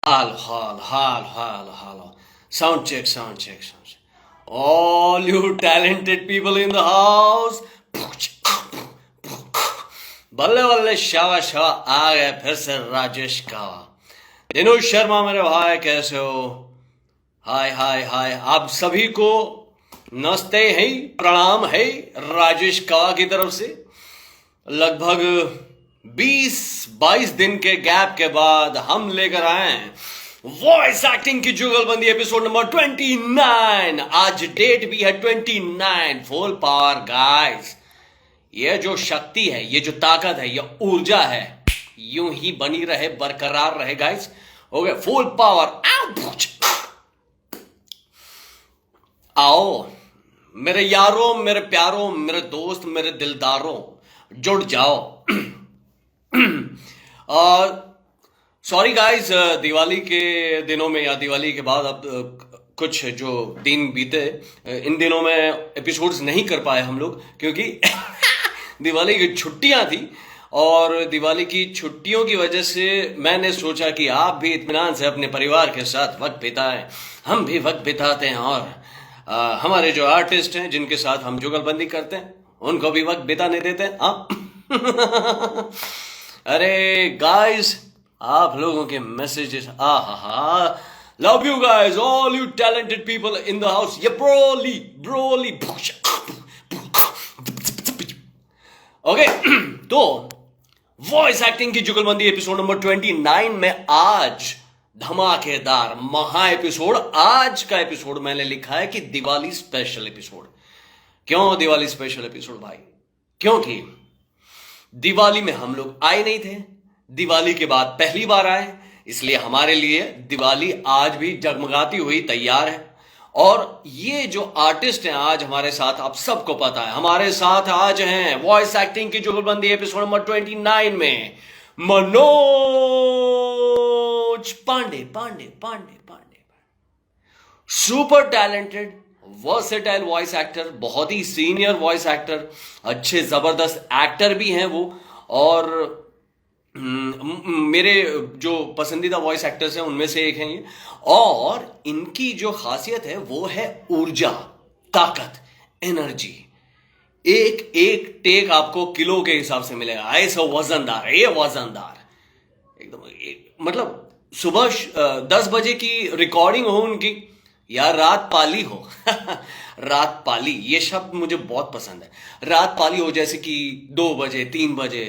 Halo, halo, halo, halo, halo. Sound check, sound check, sound check. All you talented people in the house. बल्ले बल्ले शावा शावा आ गए फिर से राजेश का। दिनेश शर्मा मेरे भाई कैसे हो? हाय हाय हाय आप सभी को नमस्ते है, प्रणाम है राजेश का की तरफ से। लगभग 20-22 दिन के गैप के बाद हम लेकर आए हैं वॉइस एक्टिंग की जुगलबंदी एपिसोड नंबर 29। आज डेट भी है 29। Full power guys. ये जो शक्ति है, ये जो ताकत है, ये ऊर्जा है, यूं ही बनी रहे, बरकरार रहे गाइस। हो गए फुल पावर। आओ मेरे यारों, मेरे प्यारों, मेरे दोस्त, मेरे दिलदारों, जुड़ जाओ। सॉरी गाइस, दिवाली के दिनों में या दिवाली के बाद अब कुछ जो दिन बीते, इन दिनों में एपिसोड्स नहीं कर पाए हम लोग, क्योंकि दिवाली की छुट्टियां थी। और दिवाली की छुट्टियों की वजह से मैंने सोचा कि आप भी इत्मीनान से अपने परिवार के साथ वक्त बिताएं, हम भी वक्त बिताते हैं। और हमारे जो आर्टिस्ट हैं जिनके साथ हम जुगलबंदी करते हैं, उनको भी वक्त बिताने देते हैं। हाँ। अरे गाइस, आप लोगों के मैसेजेस, आहा, love you guys, all you talented people in the house. ये ब्रोली ब्रोली। ओके, तो वॉइस एक्टिंग की जुगलबंदी एपिसोड नंबर 29 में आज धमाकेदार महा एपिसोड। आज का एपिसोड मैंने लिखा है कि दिवाली स्पेशल एपिसोड। क्यों दिवाली स्पेशल एपिसोड भाई? क्योंकि दिवाली में हम लोग आए नहीं थे, दिवाली के बाद पहली बार आए, इसलिए हमारे लिए दिवाली आज भी जगमगाती हुई तैयार है। और ये जो आर्टिस्ट हैं आज हमारे साथ, आप सबको पता है, हमारे साथ आज हैं वॉइस एक्टिंग की जुगलबंदी एपिसोड नंबर 29 में Manoj Pandey. Pandey Pandey Pandey super talented versatile voice actor, बहुत ही सीनियर वॉइस एक्टर, अच्छे जबरदस्त एक्टर भी हैं वो। और मेरे जो पसंदीदा वॉइस एक्टर्स हैं उनमें से एक हैं ये। और इनकी जो खासियत है वो है ऊर्जा, ताकत, एनर्जी। एक एक टेक आपको किलो के हिसाब से मिलेगा, ऐसा वजनदार है ये, वजनदार एकदम। मतलब सुबह 10 बजे की रिकॉर्डिंग हो उनकी, या रात पाली हो। रात पाली ये शब्द मुझे बहुत पसंद है। रात पाली हो, जैसे कि 2 बजे 3 बजे।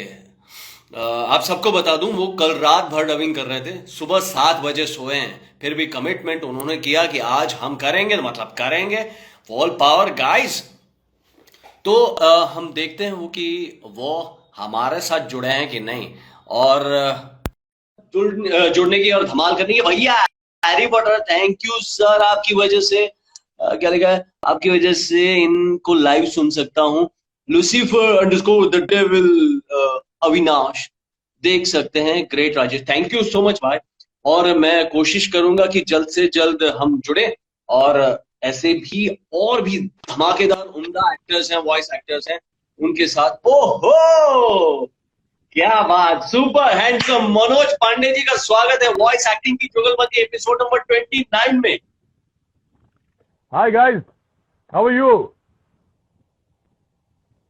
आप सबको बता दूं, वो कल रात भर डबिंग कर रहे थे, सुबह 7 बजे सोए हैं, फिर भी कमिटमेंट उन्होंने किया कि आज हम करेंगे, मतलब करेंगे। Full power guys. तो हम देखते हैं वो कि वो हमारे साथ जुड़े हैं कि नहीं। और जुड़ने की और धमाल करने की। भैया Harry Potter, thank you sir, आपकी वजह से क्या लिखा है, आपकी वजह से इनको लाइव सुन सकता हूँ। Lucifer underscore the devil Avinash देख सकते हैं। Great Rajesh, thank you so much भाई। और मैं कोशिश करूंगा कि जल्द से जल्द हम जुड़े, और ऐसे भी और भी धमाकेदार उम्दा एक्टर्स हैं, वॉइस एक्टर्स हैं, उनके साथ। ओहो क्या बात, सुपर हैंडसम मनोज पांडे जी का स्वागत है वॉइस एक्टिंग की जुगलबंदी एपिसोड नंबर 29 में। Hi guys, how are you?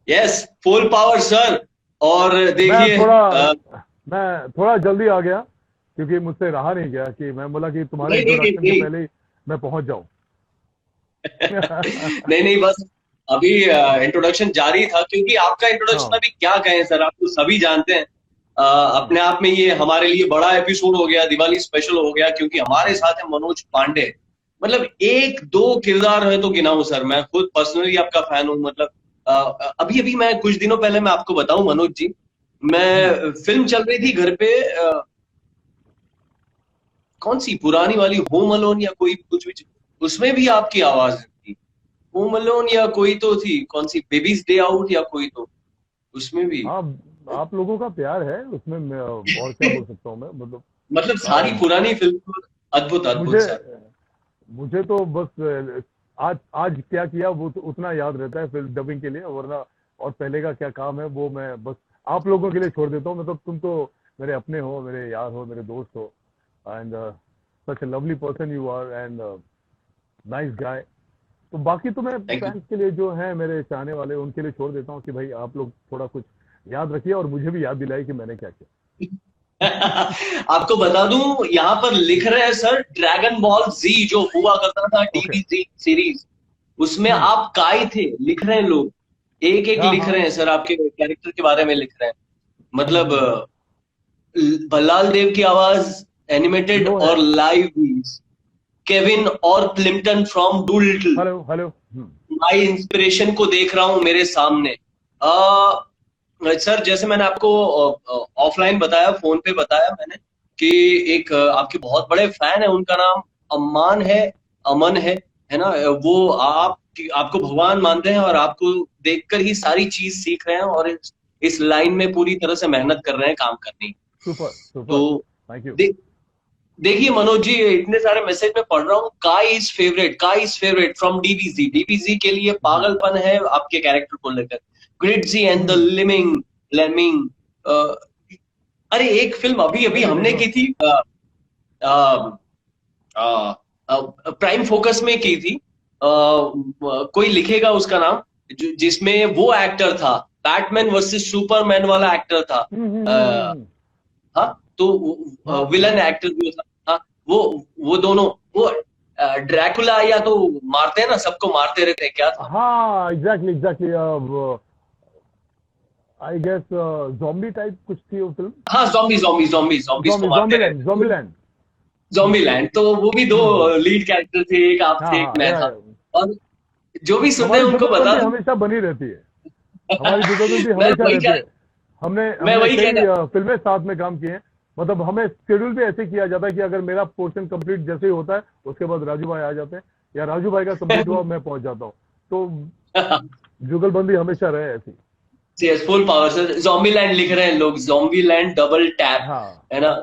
Yes, full power sir. और मैं देखिए थोड़ा मैं थोड़ा जल्दी आ गया क्योंकि मुझसे रहा नहीं गया कि मैं बोला कि तुम्हारे नहीं नहीं नहीं इंट्रोडक्शन के नहीं। पहले ही मैं पहुंच जाऊं। नहीं नहीं, बस अभी इंट्रोडक्शन जारी था, क्योंकि आपका इंट्रोडक्शन हाँ, अभी क्या कहें सर, आप तो सभी जानते हैं। हाँ, अपने आप में ये हमारे लिए बड़ा एपिसोड हो गया, दिवाली स्पेशल हो गया, क्योंकि हमारे साथ है मनोज पांडे। मतलब एक दो किरदार है तो गिनाऊं सर, मैं खुद पर्सनली आपका फैन हूं। मतलब अभी अभी मैं कुछ दिनों पहले मैं आपको बताऊं मनोज जी, हम्म, मैं फिल्म चल रही थी घर पे, कौन सी पुरानी वाली, होम अलोन या कोई कुछ भी, उसमें भी आपकी आवाज थी। होम अलोन या कोई तो थी, कौन सी, बेबीज डे आउट या कोई तो, उसमें भी। आप लोगों का प्यार है उसमें, मैं और क्या बोल सकता हूँ मैं, मतलब मतलब सारी अम, पुरानी फिल्म अद्भुत अद्भुत मुझे सर। मुझे तो बस आज आज क्या किया वो तो उतना याद रहता है फिल्म डबिंग के लिए, वरना और पहले का क्या काम है वो मैं बस आप लोगों के लिए छोड़ देता हूँ। मतलब तुम तो मेरे अपने हो, मेरे यार हो, मेरे दोस्त हो। And such a lovely person you are and nice guy. तो बाकी तो मैं थैंक यू। फैंस के लिए जो है मेरे चाहने वाले उनके लिए छोड़ देता हूँ कि भाई आप लोग थोड़ा कुछ याद रखिए और मुझे भी याद दिलाइए कि मैंने क्या किया। आपको बता दूं, यहाँ पर लिख रहे हैं सर, ड्रैगन बॉल जी जो हुआ करता था ओके। टीवी सीरीज, उसमें हम्म। आप काय थे, लिख रहे हैं लोग, एक एक हाँ लिख हाँ। रहे हैं सर, आपके कैरेक्टर के बारे में लिख रहे हैं। मतलब हम्म। भल्लाल देव की आवाज एनिमेटेड लो है। और लाइव, केविन और Clinton from Dolittle, hello hello. My inspiration को देख रहा हूं मेरे सामने। आ, सर जैसे मैंने आपको ऑफलाइन बताया, फोन पे बताया मैंने कि एक आपके बहुत बड़े फैन है, उनका नाम अम्मान है, अमन है ना, वो आपको भगवान मानते हैं और आपको देखकर ही सारी चीज सीख रहे हैं और इस लाइन में पूरी तरह से मेहनत कर रहे हैं काम करने की। Super super. तो थैंक यू। दे, देखिए मनोज जी, इतने सारे मैसेज में पढ़ रहा हूँ, काय is favourite from DBG, DBG के लिए पागलपन है आपके कैरेक्टर को लेकर, ग्रिडजी एंड द हम्म। लिमिंग लेमिंग। अरे एक फिल्म अभी अभी मैंने हमने देखा। की थी, प्राइम फोकस में की थी, कोई लिखेगा उसका नाम, जिसमें वो एक्टर था, बैटमैन वर्सेस सुपरमैन वाला एक्टर था। हम्म। हाँ, तो हाँ विलन हाँ एक्टर जो था, हाँ, वो दोनों, वो ड्रैकुला या तो मारते हैं ना, सबको मारते रहते हैं, क्या था? हाँ। Exactly exactly. I guess zombie type कुछ थी वो फिल्म। हाँ, zombies को मारते ज़ॉम्बीलैंड रहते हैं। ज़ॉम्बीलैंड। जॉम्बी लैंड, तो वो भी दो हम्म। लीड कैरेक्टर थे, एक आप हाँ थे, एक हाँ मैं था। या। और जो भी सुन रहे हमारी हैं उनको बता जुगलबंदी दूं, हमेशा बनी रहती है। हमारी जुगलबंदी मैं हमेशा वही रहती कह है। हमने मैं हमने वही कई कहना फिल्में साथ में काम किए हैं। मतलब हमें शेड्यूल भी ऐसे किया जाता है कि अगर मेरा पोर्शन कंप्लीट जैसे ही होता है उसके बाद राजू भाई आ जाते हैं, या राजू भाई का कंप्लीट हुआ मैं पहुंच जाता हूँ। तो जुगलबंदी हमेशा रहे ऐसी। फुल पावर से जॉम्बी लैंड लिख रहे हैं लोग, जॉम्बी लैंड डबल टैप, हाँ। है ना।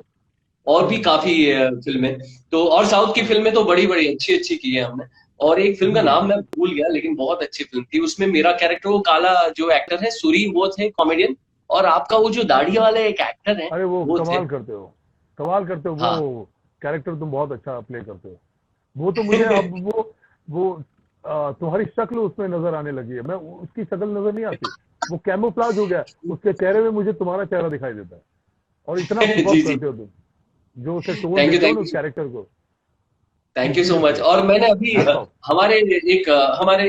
और भी हम्म। काफी फिल्में, तो और साउथ की हम्म। फिल्में तो बड़ी बड़ी अच्छी अच्छी की है हमने। और एक फिल्म का नाम मैं भूल गया, लेकिन बहुत अच्छी फिल्म थी, उसमें मेरा कैरेक्टर, वो काला जो एक्टर है सूरी, वो थे कॉमेडियन, और आपका वो जो दाढ़ी वाले एक एक्टर है, अरे वो वो थे। कमाल करते हो। कमाल करते हो हाँ। वो। कैरेक्टर तुम बहुत अच्छा प्ले करते हो। वो तो मुझे अब वो तुम्हारी शक्ल उसमें नजर आने लगी है। मैं उसकी शक्ल नजर नहीं आती। वो कैमोफ्लाज हो गया। उसके चेहरे में मुझे तुम्हारा चेहरा दिखाई देता है। और इतना सुपर जी जी, करते हो तुम, जो उसे टोन थैंक यू, देते हो थैंक ना यू, उस कैरेक्टर को। Thank you so much. Seriously. और मैंने अभी हैट्स ऑफ। हमारे एक हमारे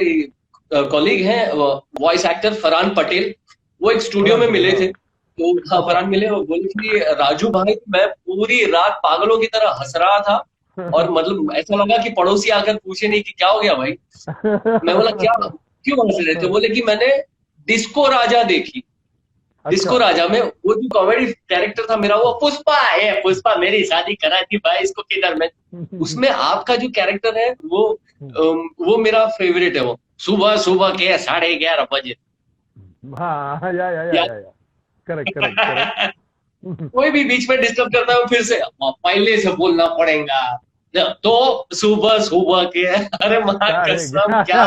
कॉलीग हैं, वॉइस एक्टर फरहान पटेल, वो एक स्टूडियो फरहान में पटेल मिले हाँ। थे, तो हाँ, अच्छा। फरहान मिले और बोले कि राजू भाई, मैं पूरी रात पागलों की तरह हंस रहा था, और मतलब ऐसा लगा कि पड़ोसी आकर पूछे नहीं कि क्या हो गया भाई। मैं बोला क्या, क्यों हंस रहे थे? बोले कि मैंने डिस्को राजा देखी, अच्छा। डिस्को राजा में वो जो कॉमेडी कैरेक्टर था मेरा, वो पुष्पा है, पुष्पा मेरी शादी करा थी भाई, इसको किधर में, उसमें आपका जो कैरेक्टर है वो मेरा फेवरेट है, वो सुबह सुबह के 11:30 बजे, हाँ हाँ, या या करेक्ट करेक्ट करेक्ट। कोई भी बीच में डिस्टर्ब करता है, वो फिर से पहले से बोलना पड़ेगा, तो सुबह सुबह के, अरे माँ अरे कसम क्या,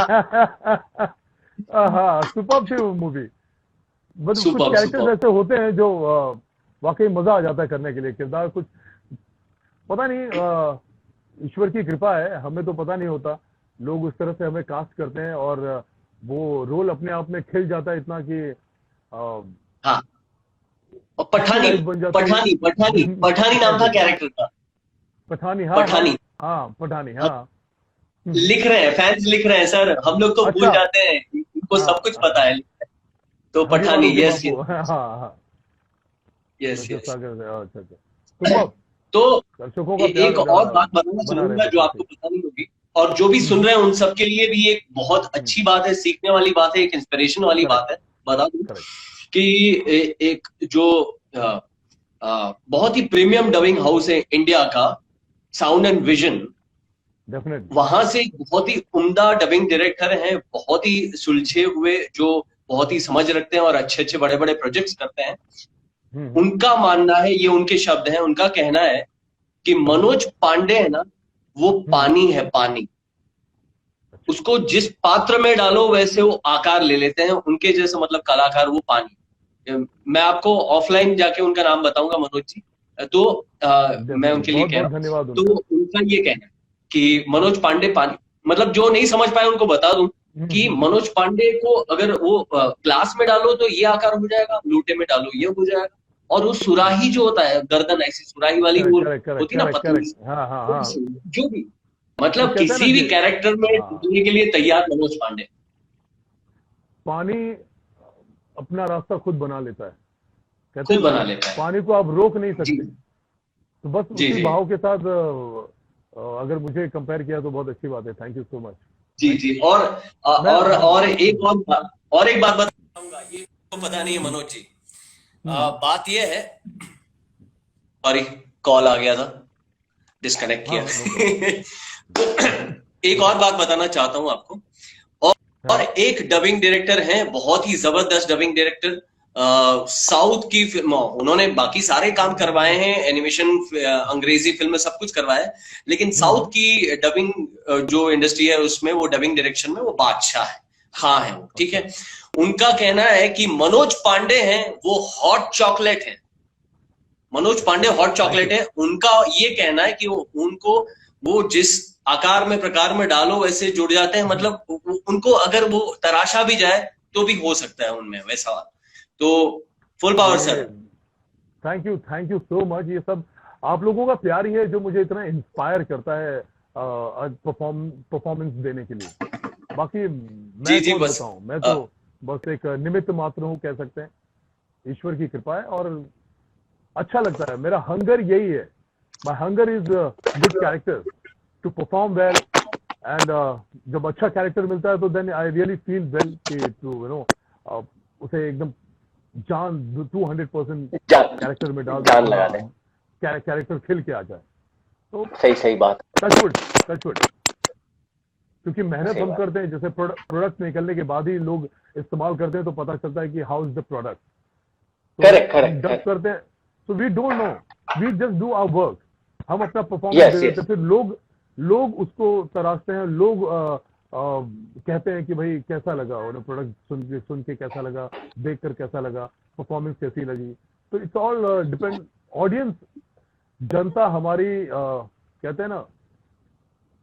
हाँ सुपर थी वो मूवी। मतलब कुछ सुपर कैरेक्टर्स सुपर। ऐसे होते हैं जो वाकई मजा आ जाता है करने के लिए। किरदार कुछ पता नहीं, ईश्वर की कृपा है, हमें तो पता नहीं होता। लोग उस तरह से हमें कास्ट करते हैं और वो रोल अपने आप में खिल जाता है इतना कि हाँ, और अच्छी पठानी, लाइफ बन जाती है। पठानी नाम था एग्जैक्टली। कैरेक्टर का, पठानी हाँ हाँ। पठानी। हाँ पठानी हम हाँ। लिख रहे हैं, फैंस लिख रहे हैं सर, हम लोग तो भूल अच्छा। जाते हैं, उनको हाँ सब कुछ हाँ। पता है। तो हरी पठानी, वालों के यस बापू यस हाँ हाँ। यस नजर यस। सागर से अच्छा अच्छा। सुपर। तो दर्शकों का प्यार एक और बात बताना बना रहे चाहूंगा बस जो ऐसे आपको ही। पता नहीं होगी, और जो भी सुन हम्म। रहे हैं उन सबके लिए भी एक बहुत अच्छी बात है, सीखने वाली बात है, एक इंस्पिरेशन वाली करेक्ट बात है। बता दूं करेक्ट। कि एक जो बहुत ही प्रीमियम डबिंग हाउस है इंडिया का, साउंड एंड विजन, डेफिनेटली। वहां से बहुत ही उम्दा डबिंग डायरेक्टर हैं, बहुत ही सुलझे हुए, जो बहुत ही समझ रखते हैं और अच्छे अच्छे बड़े बड़े प्रोजेक्ट्स करते हैं। हम्म। उनका मानना है, ये उनके शब्द हैं, उनका कहना है कि हम्म। मनोज पांडे है ना, वो हम्म। पानी है, पानी, अच्छा। उसको जिस पात्र में डालो वैसे वो आकार ले लेते हैं, उनके जैसे मतलब कलाकार वो पानी। मैं आपको ऑफलाइन जाके उनका नाम बताऊंगा मनोज जी, तो मैं उनके लिए बहुत कह बहुत रहा हूँ। धन्यवाद तो उनका। उनका ये कहना है कि मनोज पांडे मतलब जो नहीं समझ पाए उनको बता दूं कि हम्म। मनोज पांडे को अगर वो ग्लास में डालो तो ये आकार हो जाएगा, लोटे में डालो ये हो जाएगा। और वो सुराही जो होता है, गर्दन ऐसी सुराही वाली करेक्ट वो करेक्ट करेक्ट होती ना करेक्ट पतली करेक्ट, सी, हाँ हाँ तो हाँ। जो भी वो मतलब कहते हैं ना किसी भी कि कैरेक्टर में हाँ, डूबने के लिए तैयार मनोज पांडे। पानी अपना रास्ता खुद बना लेता है, कहते खुद हैं ना, बना लेता है। पानी को आप रोक नहीं जी सकते। तो बस जी उसी जी बहाव के साथ अगर मुझे कंपेयर किया तो बहुत अच्छी बात है। Thank you so much. जी थैंक जी। यू। मैं और एक बात बताऊंगा, ये तो पता नहीं है मनोज जी। हम्म, बात ये है, सॉरी, कॉल आ गया था, डिस्कनेक्ट हाँ किया। हाँ, नो प्रॉब्लम। तो एक और बात बताना चाहता हूं आपको। और, और हाँ। एक डबिंग डायरेक्टर हैं, बहुत ही जबरदस्त डबिंग डायरेक्टर, साउथ की फिल्म, उन्होंने बाकी सारे काम करवाए हैं, एनिमेशन, अंग्रेजी फिल्म, सब कुछ करवाया है, लेकिन साउथ हम्म। की डबिंग जो इंडस्ट्री है उसमें, वो डबिंग डायरेक्शन में वो बादशाह है। हाँ है वो, ठीक अच्छा। है। उनका कहना है कि मनोज पांडे हैं वो हॉट चॉकलेट है। Manoj Pandey hot thank chocolate you. है, उनका ये कहना है कि उनको वो जिस आकार में प्रकार में डालो वैसे जुड़ जाते हैं, मतलब उनको अगर वो तराशा भी जाए तो भी हो सकता है उनमें वैसा। तो फुल पावर ये sir. Thank you so much. ये सब आप लोगों का प्यार ही है जो मुझे इतना इंस्पायर करता है परफॉर्मेंस देने के लिए। बाकी जी मैं जी, कौन बस होता हूँ? मैं तो बस एक निमित्त मात्र हूँ, कह सकते हैं। ईश्वर की कृपा है और अच्छा लगता है। मेरा हंगर यही है। My hunger is good character to perform well. And जब अच्छा कैरेक्टर मिलता है तो then I really feel well कि टू उसे एकदम जान 200% जान कैरेक्टर में डाल दो, जान पूरा लगा दे। कैरेक्टर खिल के आ जाए। तो सही सही बात। Touchwood, touchwood. क्योंकि मेहनत सही हम बात। करते हैं, जैसे प्रोडक्ट निकलने के बाद ही लोग इस्तेमाल करते हैं तो पता चलता है कि हाउ इज द प्रोडक्ट। तो करेक्ट हम करेक्ट डब करेक्ट। करते हैं, so we don't know, we just do our work. हम अपना परफॉर्मेंस दे यस देते यस। हैं, फिर लोग लोग उसको तराशते हैं। लोग कहते हैं कि भाई कैसा लगा, उन्हें प्रोडक्ट सुन के कैसा लगा, देखकर कैसा लगा, परफॉर्मेंस कैसी लगी। तो इट्स ऑल डिपेंड। ऑडियंस, जनता हमारी कहते हैं ना,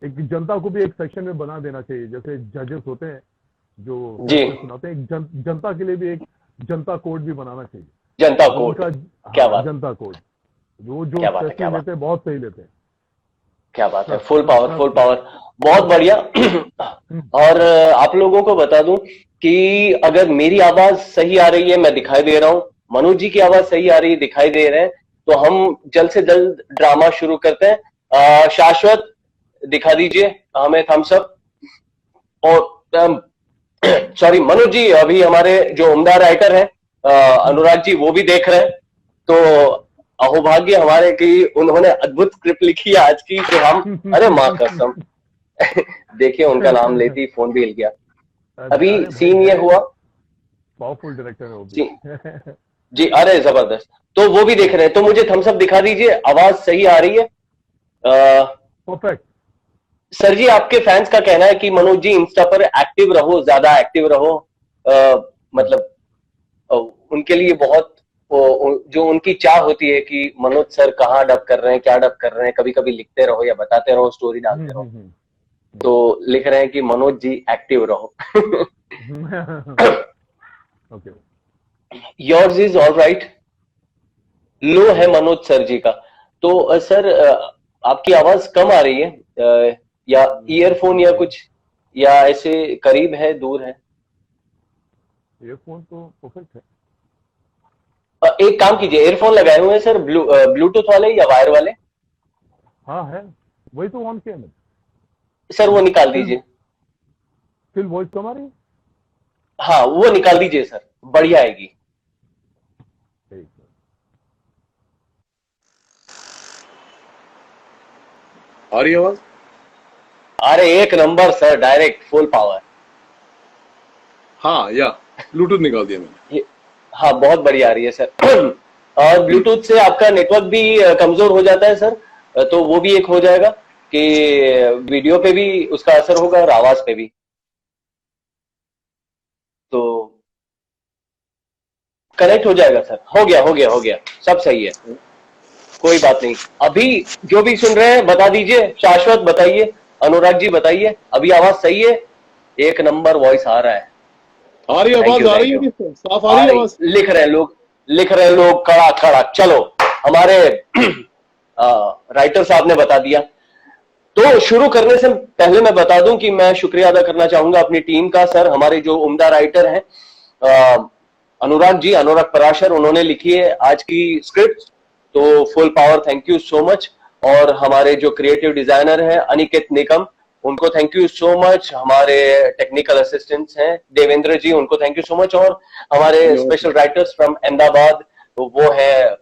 एक जनता को भी एक सेक्शन में बना देना चाहिए। जैसे जजेस होते हैं जो जी। फैसले सुनाते हैं, एक जनता के लिए भी एक जनता कोड भी बनाना चाहिए। जनता जो कोड। उनका, क्या हाँ, बात। जनता कोड। वो जो क्या बात है, फैसले क्या बात। लेते हैं बहुत सही लेते हैं। क्या बात है, trust full trust power full trust power. बहुत ट्रस्ट। बढ़िया। और आप लोगों को बता दूं कि अगर मेरी आवाज सही आ रही है, मैं दिखाई दे रहा हूं, मनोज जी की आवाज सही आ रही है, दिखाई दे रहे हैं, तो हम जल्द से जल्द ड्रामा शुरू करते हैं। शाश्वत, दिखा दीजिए हमें थम्स अप। और सॉरी मनोज जी, अभी हमारे जो उम्दा राइटर हैं अनुराग जी, वो भी देख रहे हैं। तो अहोभाग्य हमारे कि उन्होंने अद्भुत स्क्रिप्ट लिखी है आज की, जो हम, अरे माँ कसम। देखिए उनका नाम लेते ही फोन भी हिल गया। अरे अभी अरे भाई सीन ये है, हुआ। पावरफुल डायरेक्टर है वो भी। जी जी, अरे जबरदस्त। तो वो भी देख रहे हैं, तो मुझे थम्स अप दिखा दीजिए, आवाज सही आ रही है। परफेक्ट। सर जी, आपके फैंस का कहना है कि मनोज जी इंस्टा पर एक्टिव रहो, ज्यादा एक्टिव रहो। मतलब उनके लिए बहुत जो उनकी चाह होती है कि मनोज सर कहाँ डब कर रहे हैं, क्या डब कर रहे हैं, कभी कभी लिखते रहो या बताते रहो, स्टोरी डालते रहो। तो लिख रहे हैं कि मनोज जी एक्टिव रहो। Okay. Yours is all right. लो है मनोज सर जी का। तो सर, आपकी आवाज कम आ रही है, या ईयरफोन या कुछ, या ऐसे करीब है, दूर है? ईयरफोन तो परफेक्ट है। एक काम कीजिए, एयरफोन लगाए हुए हैं सर, ब्लूटूथ वाले या वायर वाले? हाँ है, वही तो ऑन किया मैंने। सर वो निकाल फिर दीजिए। फिर वॉइस कम आ रही है। हाँ वो निकाल दीजिए सर, बढ़िया आएगी। ठीक है। आ रही है आवाज? अरे एक number sir, direct full power. हाँ, या ब्लूटूथ निकाल दिया मैंने। ये, हाँ बहुत बढ़िया आ रही है सर। और ब्लूटूथ से आपका नेटवर्क भी कमजोर हो जाता है सर, तो वो भी एक हो जाएगा कि वीडियो पे भी उसका असर होगा और आवाज पे भी। तो कनेक्ट हो जाएगा सर, हो गया हो गया हो गया, सब सही है। कोई बात नहीं। अभी जो भी सुन रहे हैं बता दीजिए, शाश्वत बताइए, अनुराग जी बताइए, अभी आवाज सही है? एक नंबर वॉइस आ रहा है। आ रही थैंक आवाज, यू आ थैंक रही यू। है कि साफ आ रही है आवाज? लिख रहे हैं लोग, लिख रहे हैं लोग, कड़ा कड़ा। चलो, हमारे राइटर साहब ने बता दिया। तो शुरू करने से पहले मैं बता दूं कि मैं शुक्रिया अदा करना चाहूंगा अपनी टीम का। सर, हमारे जो उम्दा राइटर हैं अनुराग जी, अनुराग पराशर, उन्होंने लिखी है आज की स्क्रिप्ट, तो full power, thank you so much. और हमारे जो क्रिएटिव डिजाइनर हैं अनिकेत निकम, उनको थैंक यू सो मच। हमारे टेक्निकल असिस्टेंट्स हैं देवेंद्र जी, उनको थैंक यू सो मच। और हमारे स्पेशल राइटर्स फ्रॉम अहमदाबाद, तो वो है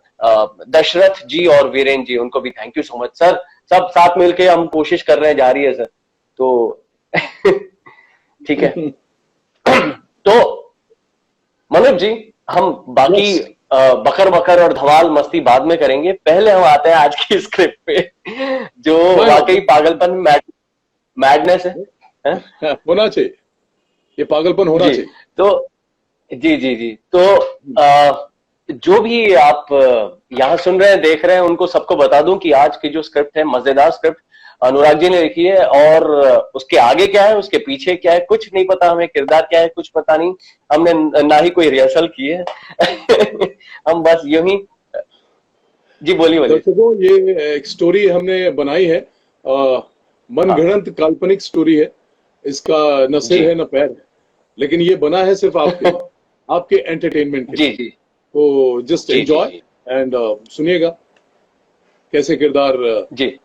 दशरथ जी और वीरेन जी, उनको भी thank you so much sir. सब साथ मिलके हम कोशिश कर रहे हैं, जारी है सर। तो ठीक है। तो मनोज जी, हम बाकी Yes. बकर बकर और धमाल मस्ती बाद में करेंगे। पहले हम आते हैं आज की स्क्रिप्ट पे, जो वाकई पागलपन, मैडनेस है? होना चाहिए, ये पागलपन होना जी। चाहिए। तो जी तो जो भी आप यहाँ सुन रहे हैं, देख रहे हैं, उनको सबको बता दूं कि आज की जो स्क्रिप्ट है, मजेदार स्क्रिप्ट अनुराग जी ने लिखी है। और उसके आगे क्या है, उसके पीछे क्या है, कुछ नहीं पता हमें। किरदार क्या है, कुछ पता नहीं। हमने ना ही कोई रिहर्सल की है। हम बस यूं ही। जी बोलिए बोलिए। दर्शकों, ये एक स्टोरी हमने बनाई है, मनगढ़ंत काल्पनिक स्टोरी है। इसका न जी सिर है न पैर है, लेकिन ये बना है सिर्फ आपके लिए, आपके एंटरटेनमेंट के जी लिए। जी तो जस्ट जी जी एंजॉय जी एंड सुनिएगा कैसे किरदार जी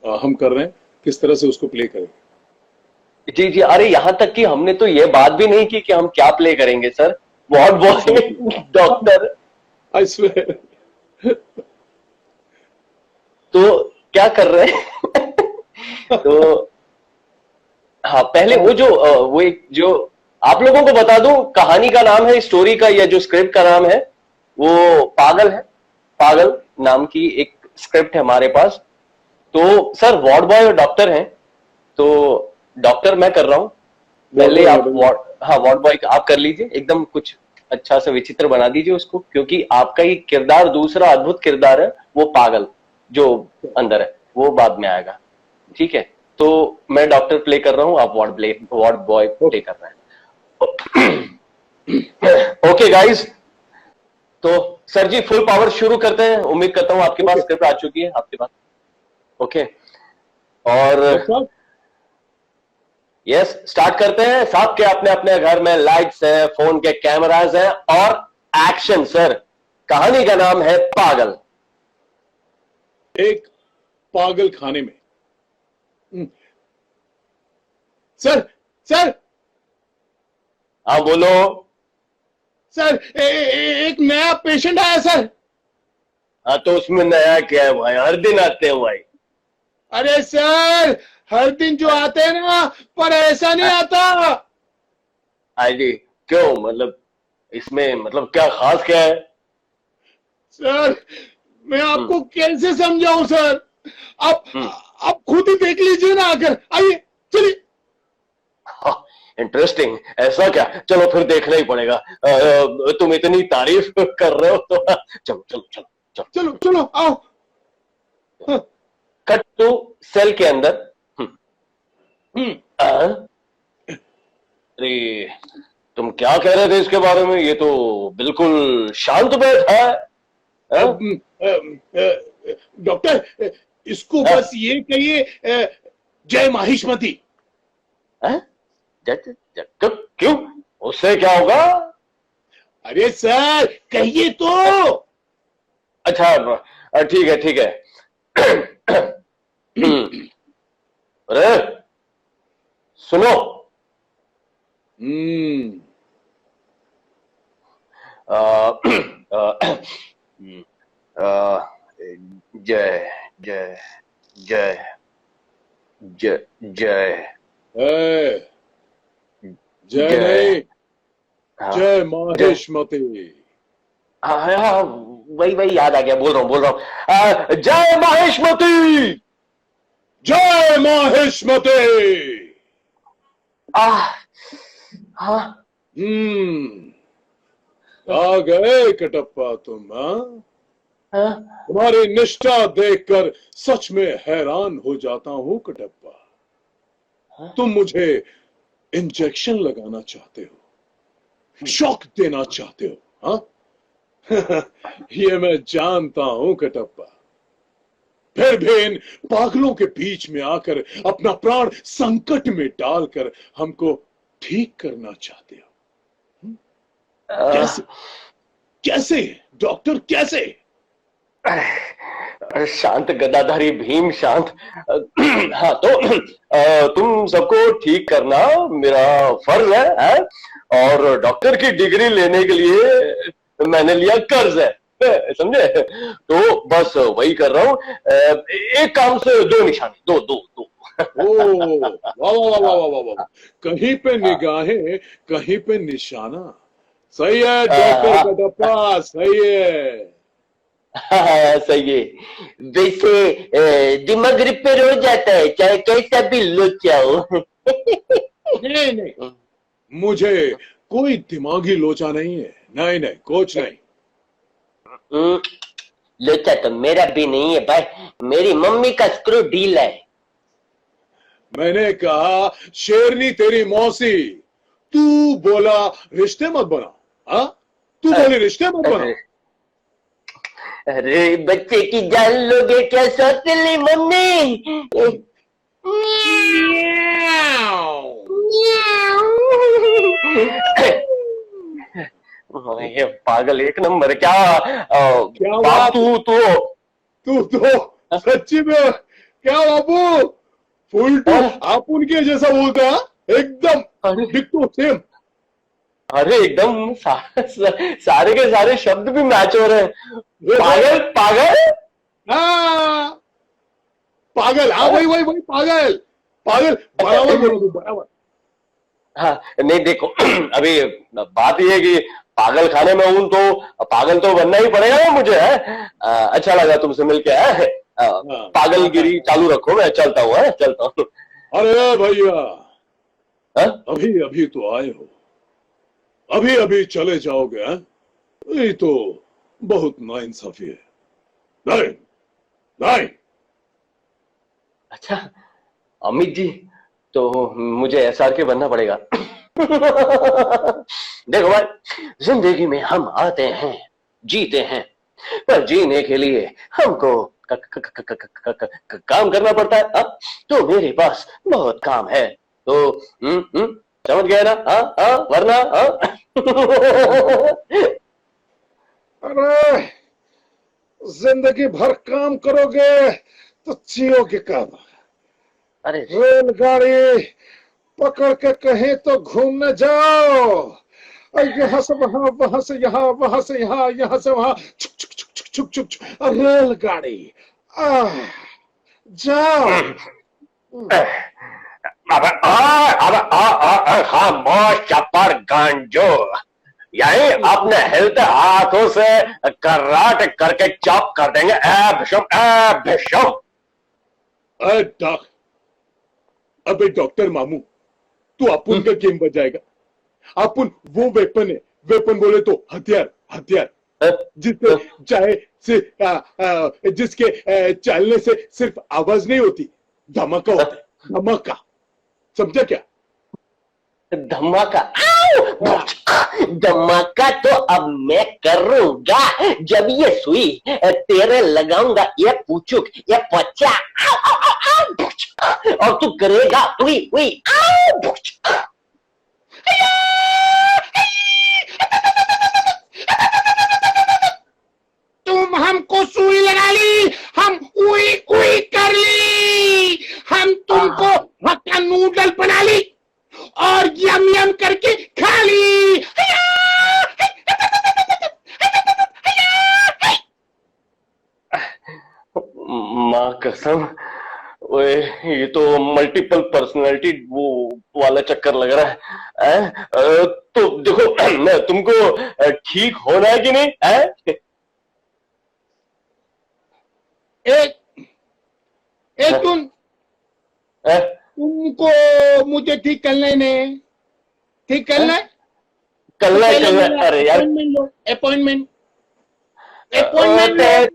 हम कर रहे हैं, किस तरह से उसको प्ले करें। जी जी। अरे यहाँ तक कि हमने तो ये बात भी नहीं की कि हम क्या प्ले करेंगे sir. Ward boy, doctor, I swear. तो क्या कर रहे हैं? तो हाँ, पहले वो जो वो एक जो आप लोगों को बता दूं, कहानी का नाम है, स्टोरी का या जो स्क्रिप्ट का नाम है वो पागल है। पागल नाम की एक स्क्रिप्ट है हमारे पास। तो सर, वार्ड बॉय और डॉक्टर हैं, तो डॉक्टर मैं कर रहा हूं। पहले आप वार्ड बॉय आप कर लीजिए। एकदम कुछ अच्छा सा विचित्र बना दीजिए उसको, क्योंकि आपका ही किरदार, दूसरा अद्भुत किरदार है, वो पागल जो अंदर है, वो बाद में आएगा। ठीक है, तो मैं डॉक्टर प्ले कर रहा हूं, आप वार्ड बॉय प्ले कर रहे हैं। ओके गाइस, तो सर जी फुल पावर शुरू करते हैं। उम्मीद करता हूं आपके पास स्क्रिप्ट आ चुकी है आपके पास। ओके, और यस, स्टार्ट करते हैं। सबके अपने अपने घर में लाइट्स हैं, फोन के कैमरास हैं, और एक्शन सर। कहानी का नाम है पागल। एक पागल खाने में। सर, सर, हाँ बोलो। सर, एक नया पेशेंट आया सर। हाँ, तो उसमें नया क्या है भाई, हर दिन आते हैं भाई। अरे सर, हर दिन जो आते हैं ना, पर ऐसा नहीं आता। आईडी क्यों, मतलब इसमें मतलब क्या खास क्या है? सर, मैं आपको कैसे समझाऊं सर? आप आप खुद ही देख लीजिए ना, आकर आइए, चलिए। इंटरेस्टिंग, ऐसा क्या? चलो फिर देखना ही पड़ेगा। तुम इतनी तारीफ कर रहे हो तो चलो चलो चलो चलो चलो चलो आओ। कट टू सेल के अंदर। अरे, तुम क्या कह रहे थे इसके बारे में? ये तो बिल्कुल शांत बैठ है। डॉक्टर, इसको बस ये कहिए, जय माहिष्मती। क्यों, उससे क्या होगा? अरे सर, कहिए तो। अच्छा, ठीक है ठीक है। अरे सुनो, जय जय जय जय जय जय नहीं, जय माहिष्मती। हाँ, वही वही याद आ गया, बोल रहा हूँ। जय माहिष्मती। जय माहिष्मती। हाँ, आ गए कटप्पा तुम? हाँ, हाँ? तुम्हारी निष्ठा देखकर सच में हैरान हो जाता हूं कटप्पा। तुम मुझे इंजेक्शन लगाना चाहते हो, शॉक देना चाहते हो, हाँ? ये मैं जानता हूं कटप्पा। फिर भी इन पागलों के बीच में आकर अपना प्राण संकट में डालकर हमको ठीक करना चाहते हो। कैसे कैसे डॉक्टर, कैसे? शांत गदाधारी भीम शांत। हाँ तो तुम सबको ठीक करना मेरा फर्ज है? और डॉक्टर की डिग्री लेने के लिए मैंने लिया कर्ज है, समझे? तो बस वही कर रहा हूँ। एक काम से दो निशाने, दो दो दो। ओ वाह वाह वाह वाह वाह वाह, कहीं पे निगाहें कहीं पे निशाना। सही है डॉक्टर कटप्पा, सही है। हाँ, सही है। वैसे दिमाग रिपेयर हो जाता है चाहे कैसा भी लोचा हो। नहीं नहीं, मुझे कोई दिमागी लोचा नहीं है। नहीं नहीं, कुछ नहीं। लोचा तो मेरा भी नहीं है भाई, मेरी मम्मी का स्क्रू ढीला है। मैंने कहा शेरनी तेरी मौसी, तू बोला रिश्ते मत बनाओ, हाँ? तू बोली रिश्ते मत बनाओ। अरे बच्चे की जान लोगे क्या सोच ली मम्मी? ये पागल एक नंबर। क्या क्या बाप बात? तू तू तो सच्ची में क्या बाबू, फुल टू आप उनके जैसा बोलता है, एकदम डिक्टो सेम। अरे एकदम सारे के सारे शब्द भी मैच हो रहे हैं। पागल पागल पागल, हाँ वही वही वही पागल पागल, बराबर बोलो तू, बराबर। हाँ नहीं देखो, अभी बात ये है कि पागल खाने में हूं तो पागल तो बनना ही पड़ेगा ना मुझे, है? अच्छा लगा तुमसे मिलके, है? पागलगिरी चालू रखो, मैं चलता हूँ, चलता हूँ। अरे भैया, अभी अभी तो आए हो, अभी अभी चले जाओगे, हैं? ये तो बहुत नाइंसाफी है। नहीं नहीं। अच्छा अमित जी, तो मुझे एसआर के बनना पड़ेगा। देखो भाई, जिंदगी में हम आते हैं, जीते हैं, पर जीने के लिए हमको काम करना पड़ता है। तो मेरे पास बहुत काम है, तो समझ गए ना? वरना अरे जिंदगी भर काम करोगे तो जियोगे कब? अरे रेलगाड़ी पकड़ के कहीं तो घूमने जाओ, और यहाँ से वहां, वहां से यहाँ, वहां से यहाँ, यहाँ से वहां, छुक छुक छुक छुक छुक छुक छुक, रेलगाड़ी जाओ। खामोश चपर गांजो, यही अपने हिलते हाथों से कराट करके चॉप कर देंगे। ए भिशम, ए भिशम। अबे डॉक्टर मामू, तू अपुन का गेम बजाएगा? अपुन वो वेपन है, वेपन बोले तो हथियार, हथियार जिससे चाहे से जिसके चलने से सिर्फ आवाज नहीं होती, धमाका होता है, धमाका। समझा क्या? धमाका? धमाका तो अब मैं करूंगा जब ये सुई तेरे लगाऊंगा, ये पूछुक, ये पचा, और तू करेगा उई उई। तुम हमको सुई लगा ली, हम उई उई कर ली, हम तुमको हक्का नूडल बना ली और यम यम करके खा ली। माँ कसम, ओए ये तो मल्टीपल पर्सनालिटी वो वाला चक्कर लग रहा है। तो देखो, तुमको ठीक होना है कि नहीं है? एक तुमको मुझे ठीक करना है, नहीं ठीक करना है? कल अरे यार, अपॉइंटमेंट। अपॉइंटमेंट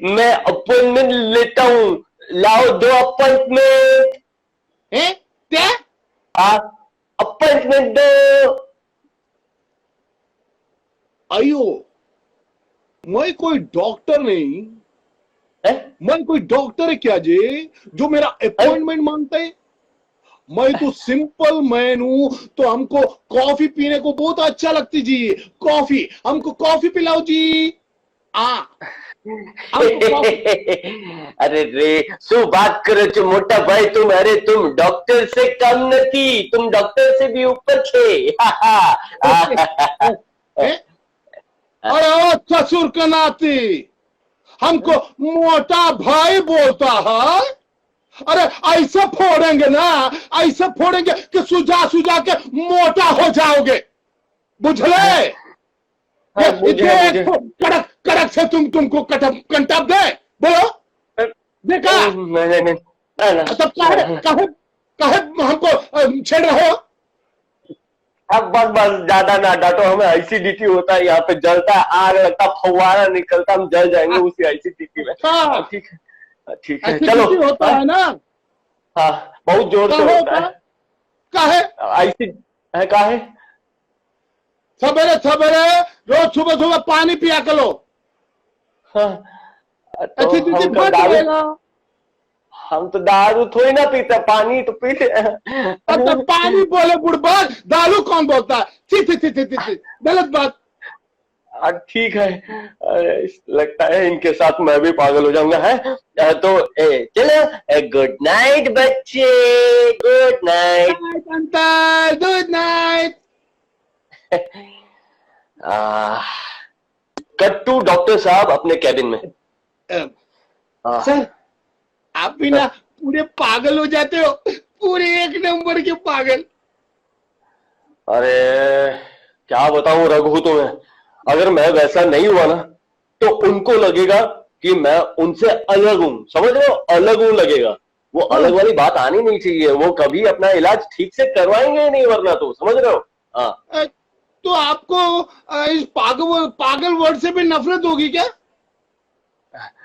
मैं अपॉइंटमेंट लेता हूँ, लाओ दो अपॉइंटमेंट। क्या? अपॉइंटमेंट दो। आइयो, मैं कोई डॉक्टर नहीं, है? मैं कोई डॉक्टर है क्या जी जो मेरा अपॉइंटमेंट मांगता है? मैं तो सिंपल मैन हूं, तो हमको कॉफी पीने को बहुत अच्छा लगती जी। कॉफी, हमको कॉफी पिलाओ जी। हमको कॉफी। अरे रे, શું बात કરો છો મોટા ભાઈ? तुम, अरे तुम डॉक्टर से कम नहीं, तुम डॉक्टर से भी ऊपर थे। अरे ओ ससुर का नाती, हमको मोटा भाई बोलता है? अरे ऐसा फोड़ेंगे ना, ऐसा फोड़ेंगे कि सुजा सुजा के मोटा हो जाओगे, बुझले? कड़क कड़क से तुमको कंटप दे, बोलो देखा? तब काहे काहे काहे हमको छेड़ रहे हो? अब बस ज्यादा ना डांटो, हमें एसिडिटी होता है, यहाँ पे जलता है, आग लगता, फव्वारा निकलता, हम जल जाएंगे उसी एसिडिटी में। ठीक है, ठीक है, चलो। होता है ना? हाँ, बहुत जोर से होता है। काहे है काहे? सवेरे सवेरे रोज सुबह सुबह पानी पिया करो। हाँ, तो हम तो दारू थोड़ी ना पीते, पानी तो पीते। अब तो पानी बोले बुढ़बा, दारू कौन बोलता है? थी गलत बात। ठीक है, लगता है इनके साथ मैं भी पागल हो जाऊंगा। है तो चलो, गुड नाइट बच्चे, good night uncle, good night. Cut to doctor साहब अपने कैबिन में। सर, आप भी ना पूरे पागल हो जाते हो, पूरे एक नंबर के पागल। अरे क्या बताऊं रघु तुम्हें, अगर मैं वैसा नहीं हुआ ना तो उनको लगेगा कि मैं उनसे अलग हूं, समझ रहे हो? अलग हूं लगेगा। वो अलग वाली बात आनी नहीं चाहिए, वो कभी अपना इलाज ठीक से करवाएंगे नहीं, वरना तो समझ रहे हो? हाँ, तो आपको इस पागल वर्ड से भी नफरत होगी क्या?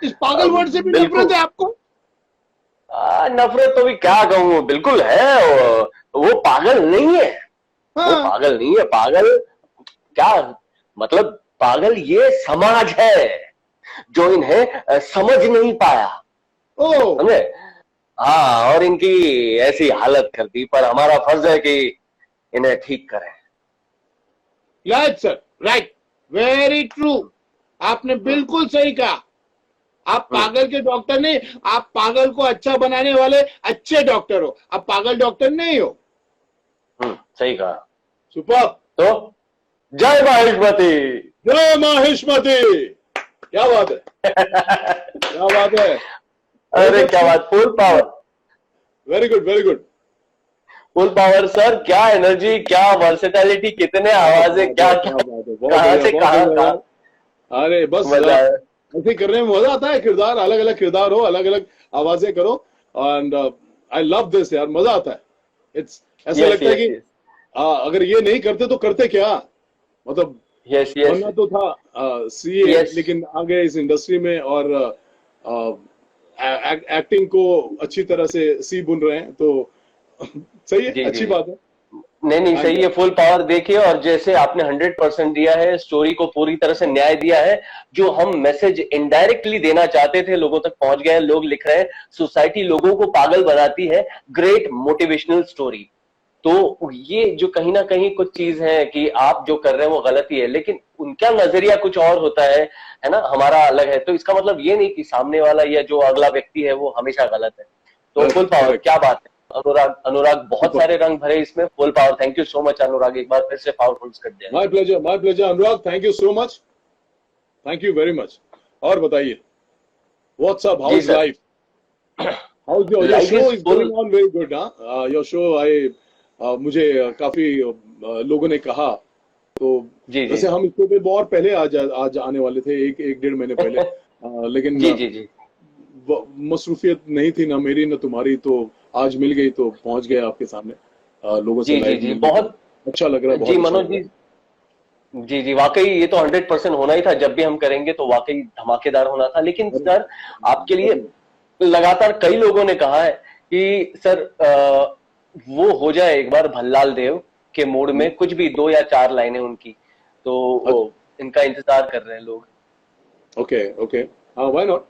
इस पागल वर्ड से भी नफरत है आपको? नफरत तो भी क्या कहूँ, बिल्कुल है। वो पागल नहीं है। हाँ। वो पागल नहीं है। पागल क्या मतलब? पागल ये समाज है जो इन्हें समझ नहीं पाया, समझे? हाँ, और इनकी ऐसी हालत कर दी, पर हमारा फर्ज है कि इन्हें ठीक करें। Right sir, right, very true. आपने बिल्कुल सही कहा। आप पागल के डॉक्टर नहीं, आप पागल को अच्छा बनाने वाले अच्छे डॉक्टर हो। आप पागल डॉक्टर नहीं हो। सही कहा। सुपर। तो जय माहेश्वती। जय माहेश्वती। क्या बात है, क्या बात है। अरे क्या बात, full power. Very good, very good. Full power sir, क्या एनर्जी, क्या वर्सेटैलिटी, कितने आवाजें, क्या कहाँ से कहाँ। अरे बस ऐसे करने में मजा आता है। किरदार, अलग अलग किरदार हो, अलग अलग आवाजें करो, एंड आई लव दिस यार, मजा आता है। इट्स ऐसा लगता है कि अगर ये नहीं करते तो करते क्या, मतलब बनना तो था सीए, लेकिन आ गए इस इंडस्ट्री में और एक्टिंग को अच्छी तरह से सी बुन रहे हैं, तो सही है, अच्छी बात है। नहीं सही है। फुल पावर देखिए, और जैसे आपने 100% दिया है, स्टोरी को पूरी तरह से न्याय दिया है। जो हम मैसेज इनडायरेक्टली देना चाहते थे लोगों तक पहुंच गए। लोग लिख रहे हैं सोसाइटी लोगों को पागल बनाती है, ग्रेट मोटिवेशनल स्टोरी। तो ये जो कहीं ना कहीं कुछ चीज है कि आप जो कर रहे हैं वो गलत ही है, लेकिन उनका नजरिया कुछ और होता है ना, हमारा अलग है। तो इसका मतलब ये नहीं कि सामने वाला या जो अगला व्यक्ति है वो हमेशा गलत है। तो फुल पावर, क्या बात है। अनुराग बहुत सारे रंग भरे इसमें। Full power, thank you so much Anurag, एक बार फिर से पावरफुल कर दिया। My pleasure Anurag, thank you so much, thank you very much. और बताइए, what's up, how is life, how is your show? Is going on very good. Your show, मुझे काफी लोगों ने कहा, तो वैसे हम इसको पे बहुत पहले आज आने वाले थे, एक डेढ़ महीने पहले, लेकिन जी मसरूफियत नहीं थी ना मेरी ना तुम्हारी, तो आज मिल गई तो पहुंच गए आपके सामने लोगों से। जी बहुत अच्छा लग रहा है। जी मनोज जी, जी जी, वाकई ये तो 100% होना ही था। जब भी हम करेंगे तो वाकई धमाकेदार होना था। लेकिन अरे सर, आपके लिए अरे लगातार कई लोगों ने कहा है कि सर वो हो जाए एक बार भल्लाल देव के मूड में, कुछ भी 2 या 4 लाइनें उनकी, तो इनका इंतजार कर रहे हैं लोग। ओके ओके, हाँ, व्हाई नॉट।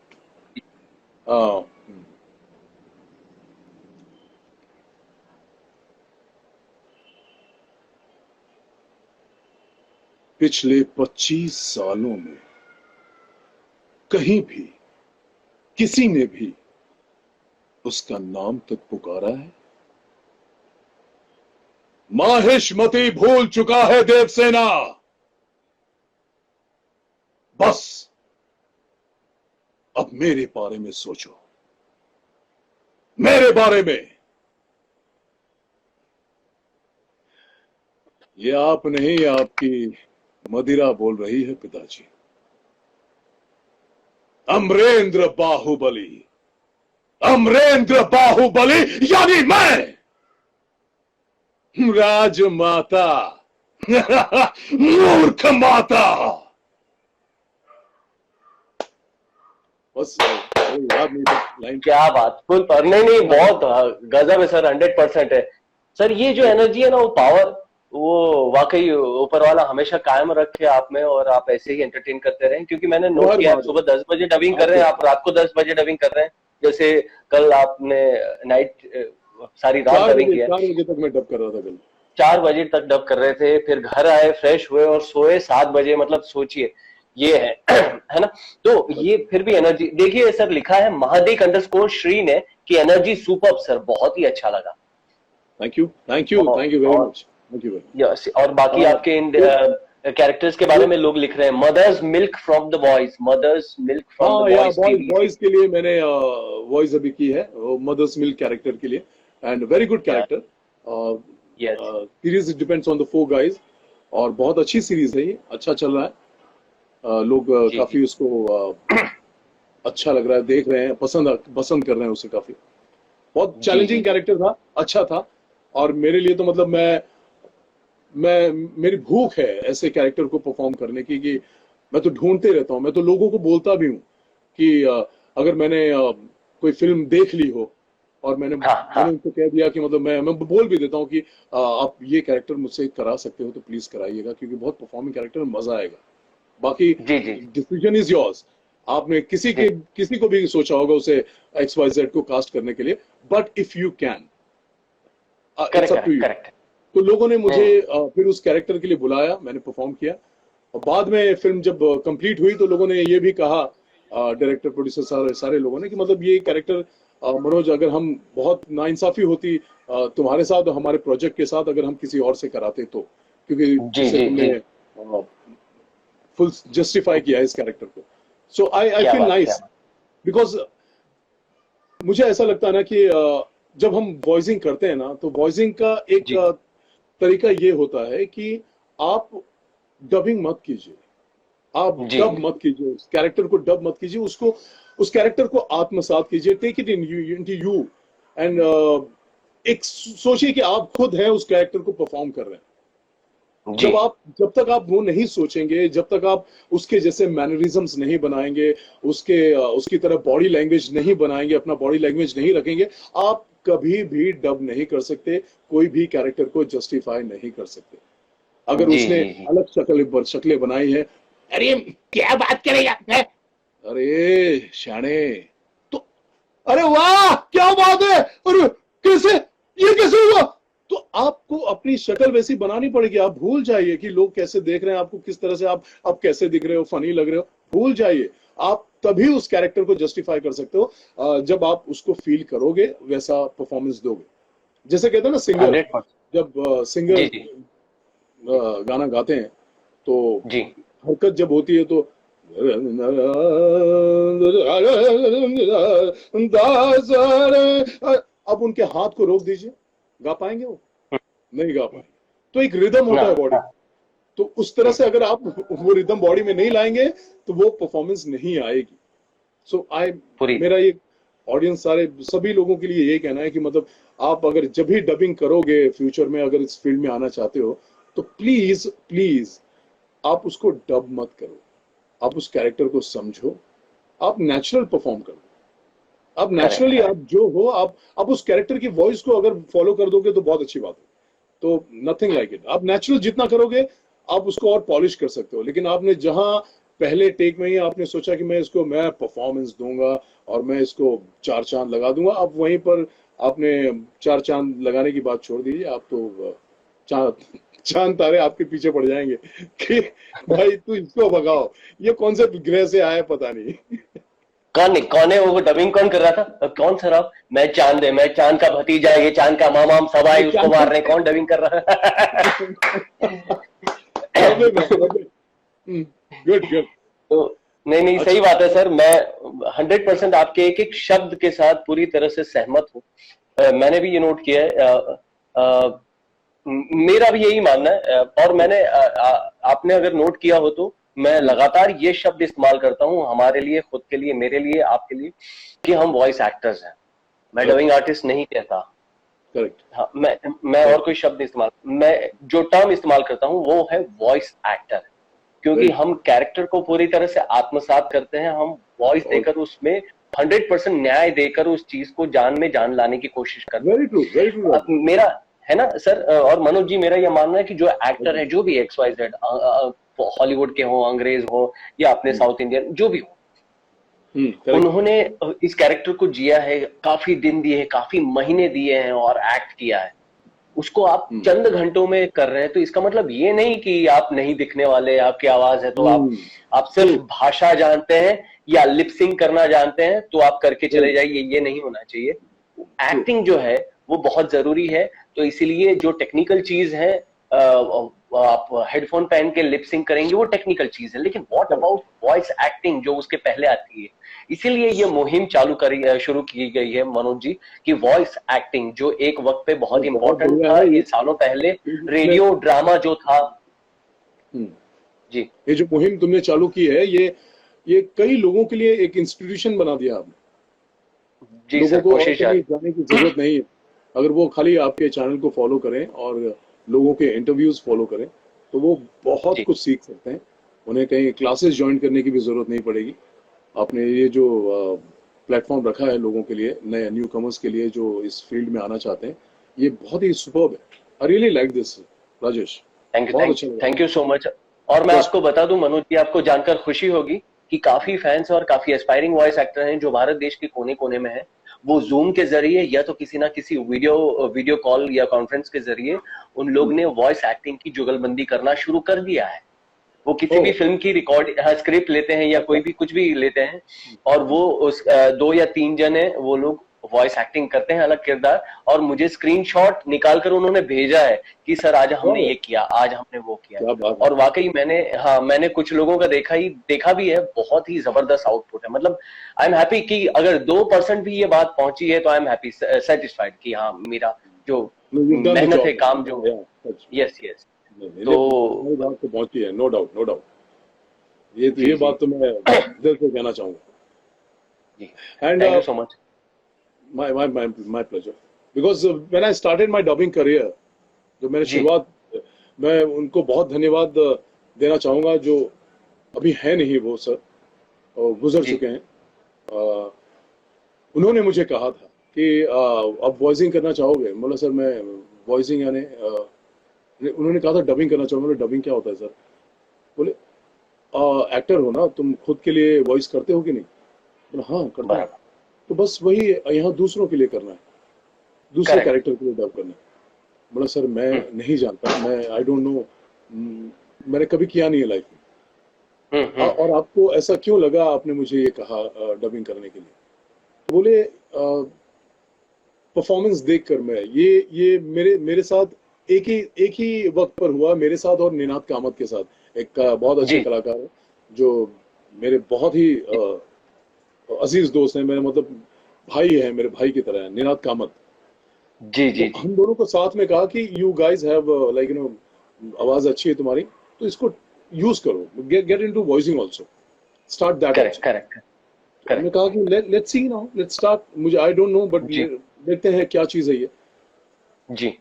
पिछले 25 सालों में कहीं भी किसी ने भी उसका नाम तक पुकारा है? माहिष्मति भूल चुका है देवसेना। बस अब मेरे बारे में सोचो, मेरे बारे में। ये आप नहीं, आपकी मदिरा बोल रही है पिताजी। अमरेंद्र बाहुबली, अमरेंद्र बाहुबली यानी मैं, राजमाता, मूर्ख माता। बस याद नहीं था लाइन। क्या बात, फुल पर नहीं नहीं, बहुत गजब है सर, 100% है सर। ये जो एनर्जी है ना, वो पावर, वो वाकई ऊपर वाला हमेशा कायम रखे आप में, और आप ऐसे ही एंटरटेन करते रहें। क्योंकि मैंने नोट हर किया, आप बात सुबह 10 बजे डबिंग कर रहे हैं, आप रात को 10 बजे डबिंग कर रहे हैं। जैसे कल आपने नाइट, सारी रात डबिंग किया। 4 बजे तक मैं डब कर रहा था कल। 4 बजे तक डब कर रहे थे, फिर घर आए, फ्रेश हुए और सोए 7 बजे। मतलब सोचिए, ये है है ना। तो ये फिर भी एनर्जी देखिए सर, लिखा है महादेक_श्री ने कि एनर्जी सुपर्ब सर, बहुत ही अच्छा लगा। Thank you thank you thank you very much, thank you very yes, और बाकी मच। आपके इन कैरेक्टर्स के बारे में लोग लिख रहे हैं, mother's milk from the boys, mother's milk from हाँ, द या बॉयज बॉयज टीवी। बॉयज के लिए मैंने वॉइस अभी की है, मदर्स मिल्क कैरेक्टर के लिए, and very good character. Yes series depends on the 4 guys, और बहुत अच्छी सीरीज है ये, अच्छा चल रहा है। लोग जी जी काफी उसको अच्छा लग रहा है, देख रहे हैं, पसंद कर रहे हैं उसे काफी। बहुत जी जी चैलेंजिंग जी। कैरेक्टर था, अच्छा था। और मेरे लिए तो मतलब मेरी भूख है ऐसे कैरेक्टर को परफॉर्म करने की, कि मैं तो ढूंढते रहता हूँ। मैं तो लोगों को बोलता भी हूँ कि अगर मैंने कोई फिल्म देख ली हो, और मैंने हाँ मैंने हाँ, उनको कह दिया कि मतलब मैं बोल भी देता हूँ कि आप ये कैरेक्टर मुझसे करा सकते हो तो प्लीज कराइएगा, क्योंकि बहुत परफॉर्मिंग कैरेक्टर, मजा आएगा। बाकी जी जी डिसीजन इज योर्स। आपने जी, किसी को भी सोचा होगा उसे XYZ को कास्ट करने के लिए, but if you can, it's correct up to correct you. Correct. तो लोगों ने नहीं मुझे नहीं, फिर उस कैरेक्टर के लिए बुलाया, मैंने परफॉर्म किया। और बाद में फिल्म जब कंप्लीट हुई तो लोगों ने ये भी कहा, डायरेक्टर प्रोड्यूसर सारे सारे लोगों ने, कि मतलब ये कैरेक्टर मनोज, अगर हम बहुत नाइंसाफी होती तुम्हारे साथ और हमारे प्रोजेक्ट के साथ, अगर हम किसी और से कराते तो, क्योंकि जी जिसे जी तुमने जी, फुल जस्टिफाई किया है इस कैरेक्टर को। सो आई क्या फील बात, क्या नाइस, बात। बिकॉज मुझे ऐसा लगता है ना कि जब हम वॉइसिंग करते हैं ना, तो वॉइसिंग का एक जी तरीका ये होता है कि आप डबिंग मत कीजिए, आप जी डब मत कीजिए, उस कैरेक्टर को डब मत कीजिए, उसको, उस कैरेक्टर को आत्मसात कीजिए, take it into you, and एक सोचिए कि आप खुद हैं उस कैरेक्टर को परफॉर्म कर रहे हैं। जी जब तक आप वो नहीं सोचेंगे, जब तक आप उसके जैसे मैनरिज्म्स नहीं बनाएंगे, उसकी तरह बॉडी लैंग्वेज नहीं बनाएंगे, अपना बॉडी लैंग्वेज नहीं रखेंगे, आप कभी भी डब नहीं कर सकते, कोई भी कैरेक्टर को जस्टिफाई नहीं कर सकते। अगर जी उसने जी जी, अलग शक्लें बनाई है, अरे क्या बात करेगा है? अरे शाणे, तो अरे वाह क्या बात है, अरे कैसे, ये कैसे हुआ? तो आपको अपनी शक्ल वैसी बनानी पड़ेगी। आप भूल जाइए कि लोग कैसे देख रहे हैं आपको, किस तरह से आप कैसे दिख रहे हो, फनी लग रहे हो, भूल जाइए। आप तभी उस कैरेक्टर को जस्टिफाई कर सकते हो जब आप उसको फील करोगे, वैसा परफॉर्मेंस दोगे। जैसे कहते हैं ना सिंगर, 100%। जब सिंगर जी जी गाना गाते हैं तो जी हरकत जब होती है तो अब उनके हाथ को रोक दीजिए, गा पाएंगे वो? नहीं गा पाएंगे। तो एक रिदम ना, होता है बॉडी, तो उस तरह से अगर आप वो रिदम बॉडी में नहीं लाएंगे तो वो परफॉर्मेंस नहीं आएगी। सो पूरी मेरा ये ऑडियंस, सारे सभी लोगों के लिए ये कहना है कि मतलब आप अगर जब भी डबिंग करोगे फ्यूचर में, अगर इस फील्ड में आना चाहते हो, तो प्लीज प्लीज आप उसको डब मत करो, आप उस कैरेक्टर को समझो, आप नेचुरल परफॉर्म करो। आप नेचुरली आप जो हो, आप उस कैरेक्टर की वॉइस को अगर फॉलो कर दोगे तो बहुत अच्छी बात है। तो नथिंग लाइक इट। आप नेचुरल जितना करोगे आप उसको और पॉलिश कर सकते हो। लेकिन आपने जहां पहले टेक में ही आपने सोचा कि मैं परफॉर्मेंस दूंगा और मैं इसको 4 चांद लगा दूंगा, आप वहीं पर आपने 4 चांद लगाने की बात छोड़ दीजिए। आप तो चांद चांद तारे आपके पीछे पड़ जाएंगे कि भाई तू इसको भगाओ, ये कौन से ग्रह से आया पता नहीं। कौन है वो डबिंग कौन कर रहा था? कौन सर आप? मैं चांद का भतीजा, ये चांद का मामा, हम सब आए उसको मार रहे हैं, कौन डबिंग कर रहा है? Good good. तो नहीं सही बात है सर। मैं 100% आपके एक एक शब्द के साथ पूरी तरह से सहमत हूँ। मैंने भी ये नोट किया है। मेरा भी यही मानना है। और मैंने आपने अगर नोट किया हो तो मैं लगातार ये शब्द इस्तेमाल करता हूँ हमारे लिए, खुद के लिए, मेरे लिए, आपके लिए, कि हम वॉइस एक्टर्स हैं। मैं डबिंग आर्टिस्ट नहीं कहता। करेक्ट। हाँ, मैं और कोई शब्द इस्तेमाल, मैं जो टर्म इस्तेमाल करता हूँ वो है वॉइस एक्टर। क्योंकि हम कैरेक्टर को पूरी तरह से आत्मसात करते हैं, हम वॉइस देकर उसमें 100% न्याय देकर उस चीज को जान में जान लाने की कोशिश करते हैं। Very true, very true. मेरा है ना सर, और मनोज जी, मेरा यह मानना है कि जो एक्टर है, जो भी XYZ, हॉलीवुड के हो, अंग्रेज हो या अपने साउथ इंडियन जो भी हो, उन्होंने इस कैरेक्टर को जिया है, काफी दिन दिए हैं, काफी महीने दिए हैं और एक्ट किया है। उसको आप चंद घंटों में कर रहे हैं, तो इसका मतलब ये नहीं कि आप नहीं दिखने वाले, आपकी आवाज है तो आप सिर्फ भाषा जानते हैं या लिपसिंग करना जानते हैं तो आप करके चले जाइए, ये नहीं होना चाहिए। एक्टिंग जो है वो बहुत जरूरी है। तो इसीलिए जो टेक्निकल चीज है, आप हेडफोन पहन के लिपसिंग करेंगे, वो टेक्निकल चीज है। लेकिन व्हाट अबाउट वॉइस एक्टिंग जो उसके पहले आती है? इसीलिए ये मुहिम शुरू की गई है मनोज जी, कि वॉइस एक्टिंग जो एक वक्त पे बहुत इंपॉर्टेंट था। ये सालों पहले रेडियो ड्रामा जो था। जी, ये जो मुहिम तुमने चालू की है, ये कई लोगों के लिए एक इंस्टीट्यूशन बना दिया आपने। जी लोगों सर, को कोशिश है। जाने की जरूरत नहीं है। अगर वो खाली आपके चैनल को फॉलो करें और लोगों के इंटरव्यूज फॉलो करें तो वो बहुत कुछ सीख सकते हैं। उन्हें कहीं क्लासेस ज्वाइन करने की भी जरूरत नहीं पड़ेगी। आपने ये जो प्लेटफॉर्म रखा है लोगों के लिए, नए न्यू कमर्स के लिए जो इस फील्ड में आना चाहते हैं, ये बहुत ही सुपर्ब है। I really like this Rajesh. Thank you so much. और मैं आपको बता दूं मनोज जी, आपको जानकर खुशी होगी कि काफी फैंस और काफी एस्पायरिंग वॉइस एक्टर हैं जो भारत देश के कोने कोने में हैं। वो जूम के जरिए या तो किसी ना किसी वीडियो कॉल या कॉन्फ्रेंस के जरिए उन लोग ने वॉइस एक्टिंग की जुगलबंदी करना शुरू कर दिया है। वो किसी भी फिल्म की स्क्रिप्ट लेते हैं या कोई भी कुछ भी लेते हैं, और वो उस 2 या 3 जने वो लोग वॉइस एक्टिंग करते हैं, अलग किरदार, और मुझे स्क्रीनशॉट निकाल कर उन्होंने भेजा है कि सर आज हमने ये किया, आज हमने वो किया। और वाकई मैंने कुछ लोगों का देखा भी है। बहुत ही जबरदस्त आउटपुट है। मतलब आई एम हैप्पी कि अगर 2% भी ये बात पहुंची है तो आई एम हैप्पी, सेटिस्फाइड कि हाँ, मेरा जो मेहनत है, काम जो, यस तो बात तो पहुंची है, नो डाउट, नो डाउट। ये बात तो मैं दिल से कहना चाहूंगा। And thank you so much. My pleasure. Because when I started my dubbing career, जो मैंने शुरुआत, मैं उनको बहुत धन्यवाद देना चाहूंगा जो अभी है नहीं, वो सर गुजर चुके हैं। उन्होंने मुझे कहा था कि अब वॉइसिंग करना चाहोगे? बोला सर मैं वॉइसिंग यानी उन्होंने कहा था डबिंग करना चाहूंगा। डबिंग क्या होता है सर? बोले एक्टर हो ना तुम, खुद के लिए वॉइस करते हो कि नहीं? बोला हाँ करता हूँ। तो बस वही यहाँ दूसरों के लिए करना है, दूसरे कैरेक्टर के लिए डब करना है। बोला सर मैं नहीं जानता, मैं आई डोंट नो, मैंने कभी किया नहीं है लाइफ में। और आपको ऐसा क्यों लगा, आपने मुझे ये कहा डबिंग करने के लिए? बोले परफॉर्मेंस देखकर मैं, ये मेरे साथ एक ही वक्त पर हुआ, मेरे साथ और निनाद कामत के साथ। एक बहुत अच्छे कलाकार है जो मेरे बहुत ही अजीज दोस्त हैं, मेरे मतलब भाई है, मेरे भाई की तरह है, निनाद कामत जी। तो हम दोनों को साथ में कहा कि you guys have like you know, आवाज अच्छी है तुम्हारी, तो इसको यूज करो, get into voicing also, start that. Correct. हमने कहा कि let's see now, let's start. मुझे आई डोंट नो, बट देखते हैं क्या चीज है ये जी।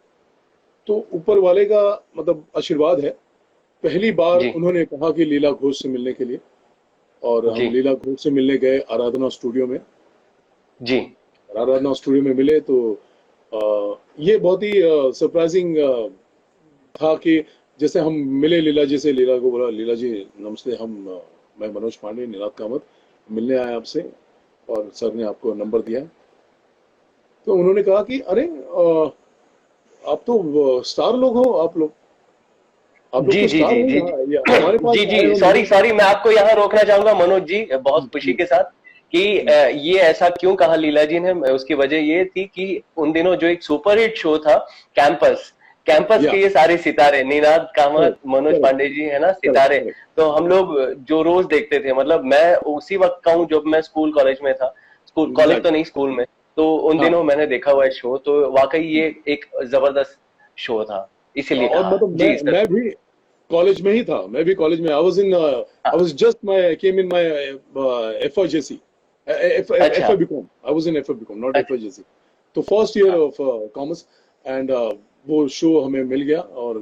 तो ऊपर वाले का मतलब आशीर्वाद है पहली बार जी उन्होंने कहा कि लीला घोष से मिलने के लिए, और हम जी लीला घोष से मिलने गए आराधना स्टूडियो में। जी आराधना स्टूडियो में मिले तो ये बहुत ही सरप्राइजिंग था कि जैसे हम मिले लीला जी से, लीला को बोला, लीला जी नमस्ते, मैं मनोज पांडे, निनाद कामत, मिलने आए आपसे और सर ने आपको नंबर दिया है। तो उन्होंने कहा कि अरे आप तो स्टार लोग हो, आप लोग जी तो जी स्टार जी हो, जी यहाँ हमारे पास जी आए जी हो सॉरी मिलने। सॉरी, मैं आपको यहाँ रोकना चाहूंगा मनोज जी, बहुत खुशी के साथ कि ये ऐसा क्यों कहा लीला जी ने। उसकी वजह ये थी कि उन दिनों जो एक सुपरहिट शो था कैंपस, कैंपस या के ये सारे सितारे, निनाद कामत, करेक्ट मनोज करेक्ट पांडे जी, है ना, करेक्ट सितारे, करेक्ट तो हम लोग जो रोज देखते थे, मतलब मैं उसी वक्त का हूँ जब मैं स्कूल कॉलेज में था, स्कूल कॉलेज तो एग्जैक्टली। नहीं, स्कूल में, तो उन हाँ, दिनों मैंने देखा हुआ है शो, तो वाकई ये एक जबरदस्त शो था, इसीलिए और कहा। मतलब जी सर। मैं भी कॉलेज में ही था, मैं भी कॉलेज में, आई हाँ, was just my came in my FIJC, अच्छा FIBCom, I was in FIBCom not अच्छा। FIJC। तो फर्स्ट ईयर हाँ, ऑफ कॉमर्स, एंड वो शो हमें मिल गया, और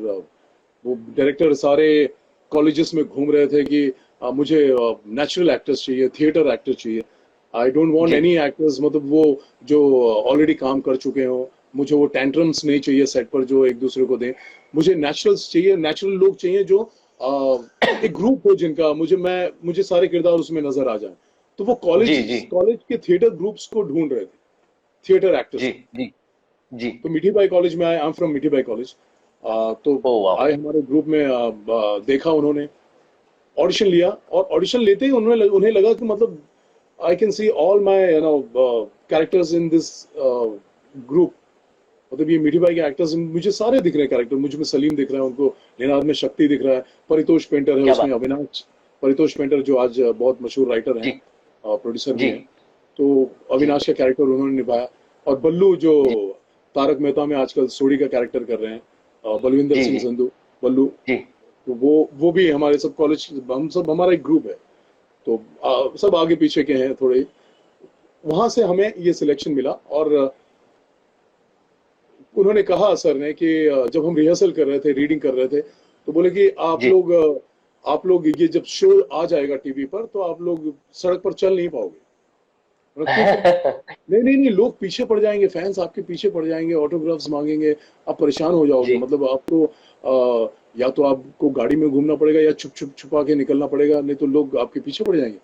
वो डायरेक्टर सारे कॉलेजेस में घूम रहे थे कि मुझे नेचुरल एक्टर्स चाहिए, थिएटर एक्टर चाहिए, आई डोंट वांट जी एनी एक्टर्स, मतलब वो जो ऑलरेडी काम कर चुके हो, मुझे वो टेंट्रम्स नहीं चाहिए सेट पर जो एक दूसरे को दें, मुझे नेचुरल्स चाहिए, नेचुरल लोग चाहिए जो एक ग्रुप हो जिनका मुझे सारे किरदार उसमें नजर आ जाए। तो वो जी जी कॉलेज के थिएटर ग्रुप्स को ढूंढ रहे थे, थिएटर एक्टर्स जी को। जी जी। तो मिठी बाई कॉलेज में आए, आई एम फ्रॉम मिठी बाई कॉलेज। तो ओ वाह। आए हमारे ग्रुप में, देखा उन्होंने, ऑडिशन लिया, और ऑडिशन लेते ही उन्हें लगा कि मतलब I can see all my characters in this group, मतलब ये मीठी बाई के एक्टर्स मुझे सारे दिख रहे हैं कैरेक्टर, मुझ में सलीम दिख रहा है उनको, निनाद में शक्ति दिख रहा है, परितोष पेंटर है क्या उसमें, बात। अविनाश परितोष पेंटर जो आज बहुत मशहूर राइटर हैं, जी प्रोड्यूसर भी जी हैं। तो जी अविनाश का कैरेक्टर उन्होंने निभाया, और बल्लू जो जी तारक मेहता में आजकल सोडी का कैरेक्टर कर रहे हैं, बलविंदर जी सिंह जी संधू, बल्लू। जी तो वो भी हमारे सब कॉलेज, हम सब, हमारा एक ग्रुप है। तो सब आगे पीछे के हैं थोड़े, वहां से हमें ये सिलेक्शन मिला। और उन्होंने कहा सर ने कि जब हम रिहर्सल कर रहे थे, रीडिंग कर रहे थे, तो बोले कि जी आप लोग ये जब शो आ जाएगा टीवी पर तो आप लोग सड़क पर चल नहीं पाओगे। मैंने कहा, क्यों सर? नहीं नहीं नहीं, लोग पीछे पड़ जाएंगे, फैंस आपके पीछे पड़ जाएंगे, ऑटोग्राफ्स मांगेंगे, आप परेशान हो जाओगे, जी मतलब आपको या तो आपको गाड़ी में घूमना पड़ेगा, या छुप छुप छुपा के निकलना पड़ेगा, नहीं तो लोग आपके पीछे पड़ जाएंगे।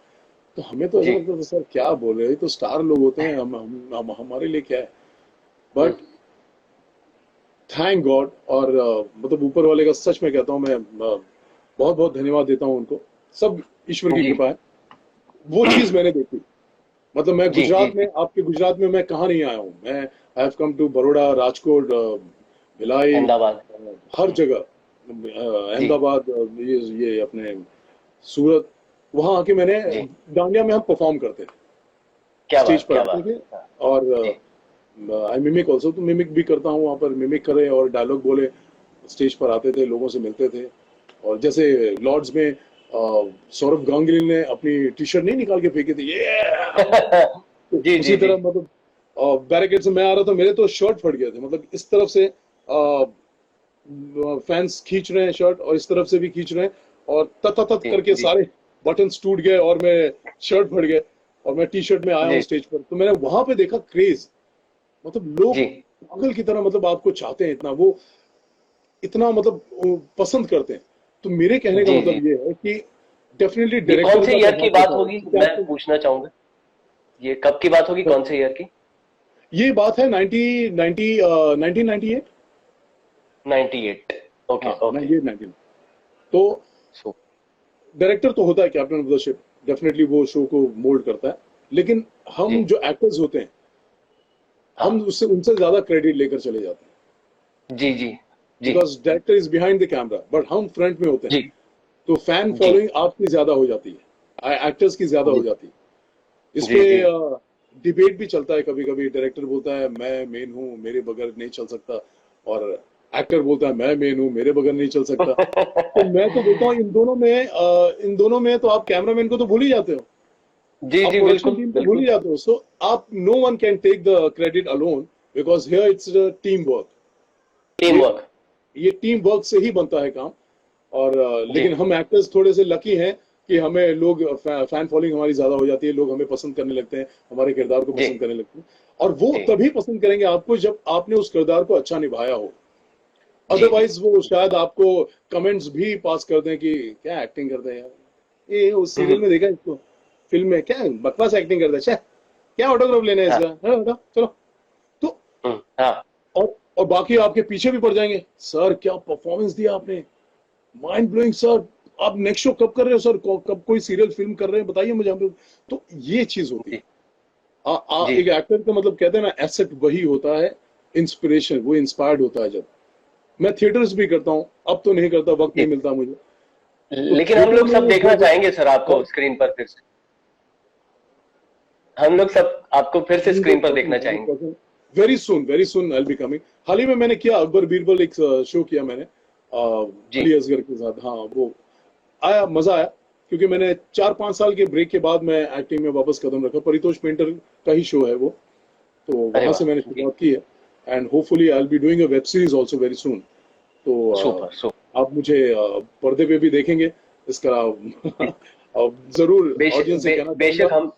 तो हमें तो ऐसा जी। लगता था सर क्या बोल रहे हैं, ये तो स्टार लोग होते हैं, हमारे लिए क्या है। हम्म, बट थैंक गॉड, और मतलब ऊपर वाले का सच में कहता हूँ मैं, बहुत बहुत धन्यवाद देता हूँ उनको, सब ईश्वर की जी कृपा है। वो चीज मैंने देखी, मतलब मैं जी जी गुजरात में, आपके गुजरात में मैं कहाँ नहीं आया हूँ, मैं I have come to Baroda, Rajkot, Bhilai, Ahmedabad. हर जगह, जी अहमदाबाद, ये अपने सूरत, वहां आके मैंने, जी डांडिया में हम परफॉर्म करते थे, क्या स्टेज बात पर क्या आते बात। थे, हाँ, और जी आई मिमिक ऑल्सो, तो मिमिक भी करता हूँ, वहां पर मिमिक करे और डायलॉग बोले, स्टेज पर आते थे, लोगों से मिलते थे। और जैसे लॉर्ड्स में सौरभ गांगुली ने अपनी टी शर्ट नहीं निकाल के फेंकी थी, ये जी जी उसी जी तरह, मतलब बैरिकेड से मैं आ रहा था, मेरे तो शर्ट फट गए थे, मतलब इस तरफ से फैंस खींच रहे हैं शर्ट, और इस तरफ से भी खींच रहे हैं, और तत तत तत जी करके जी सारे बटन्स टूट गए, और मैं शर्ट फट गए, और मैं टी शर्ट में आया हूँ जी स्टेज पर। तो मैंने वहां पे देखा क्रेज, मतलब लोग जी पागल की तरह, मतलब आपको चाहते हैं इतना, वो इतना मतलब वो पसंद करते हैं। तो मेरे कहने का जी जी। मतलब ये है कि डेफिनेटली ये कौन डायरेक्टर से का तो ईयर की हाथ बात होता है होगी, कि मैं क्या। पूछना चाहूंगा, ये कब की बात होगी, कौन से ईयर की? ये बात है 1998। 98। ओके हाँ, ओके। 1998। तो सो डायरेक्टर तो होता है captain of the ship, definitely वो शो को मोल्ड करता है, लेकिन हम जी जो एक्टर्स होते हैं, हाँ हम उससे उनसे ज्यादा क्रेडिट लेकर चले जाते हैं, जी जी जी because director is behind the camera, but हम फ्रंट में होते हैं। जी तो फैन जी फॉलोइंग आपकी ज्यादा हो जाती है, एक्टर्स की ज्यादा हो जी जाती है। इस जी पे जी डिबेट भी चलता है, कभी कभी डायरेक्टर बोलता है मैं मेन हूँ, मेरे बगैर नहीं चल सकता, और एक्टर बोलता है मैं मेन हूँ, मेरे बगैर नहीं चल सकता। तो मैं तो बोलता हूँ इन दोनों में तो आप कैमरामैन को तो भूल ही जाते हो, जी आप जी प्रोडक्शन बिल्कुल टीम को भूल ही बिल्कुल। जाते हो। सो आप, no one can take the credit alone, because here it's team work. Team ये वर्क। ये टीम वर्क से ही बनता है काम। और लेकिन हम एक्टर्स थोड़े से लकी हैं कि हमें लोग फैन फॉलोइंग हमारी ज्यादा हो जाती है, लोग हमें पसंद करने लगते हैं, हमारे किरदार को जी पसंद करने लगते हैं, और वो जी तभी पसंद करेंगे आपको जब आपने उस किरदार को अच्छा निभाया हो। जी जी अदरवाइज वो शायद आपको कमेंट्स भी पास कर दें कि क्या एक्टिंग करते हैं यार, ये उस सीरियल हम्म, में देखा इसको, फिल्म में क्या बकवास एक्टिंग करता है, छे, क्या ऑटोग्राफ लेना है हाँ इसका, हाँ, हटाओ, चलो। तो हाँ और बाकी आपके पीछे भी पड़ जाएंगे, सर क्या परफॉर्मेंस दिया आपने, माइंड ब्लोइंग सर, आप नेक्स्ट शो कब कर रहे हो सर, कब कोई सीरियल फिल्म कर रहे हैं बताइए मुझे, हम लोग। तो ये चीज होती है। जी जी एक एक्टर का मतलब कहते हैं ना, एसेट वही होता है, इंस्पिरेशन, वो इंस्पायर्ड होता है। जब मैं थिएटर्स भी करता हूँ, अब तो नहीं करता, वक्त नहीं जी। मिलता मुझे। तो लेकिन हम थिएटर लोग में सब देखना जब चाहेंगे सर आपको स्क्रीन पर फिर से, हम लोग सब आपको फिर से स्क्रीन पर देखना चाहेंगे। 100% very soon I will be coming. हाल ही में मैंने किया अकबर बीरबल, एक शो किया मैंने जी अली असगर के साथ। हाँ, वो आया, मजा आया, क्योंकि मैंने 4-5 साल के ब्रेक के बाद मैं एक्टिंग में वापस कदम रखा। परितोष पेंटर का ही शो है वो, तो अरे वहां से वाह मैंने जी शुरुआत की है। And hopefully I will be doing a web series also very soon. तो सुपर सुपर आप मुझे पर्दे पे भी देखेंगे इसका। जरूर ऑडियंस से कहना चाहूंगा, बेशक हम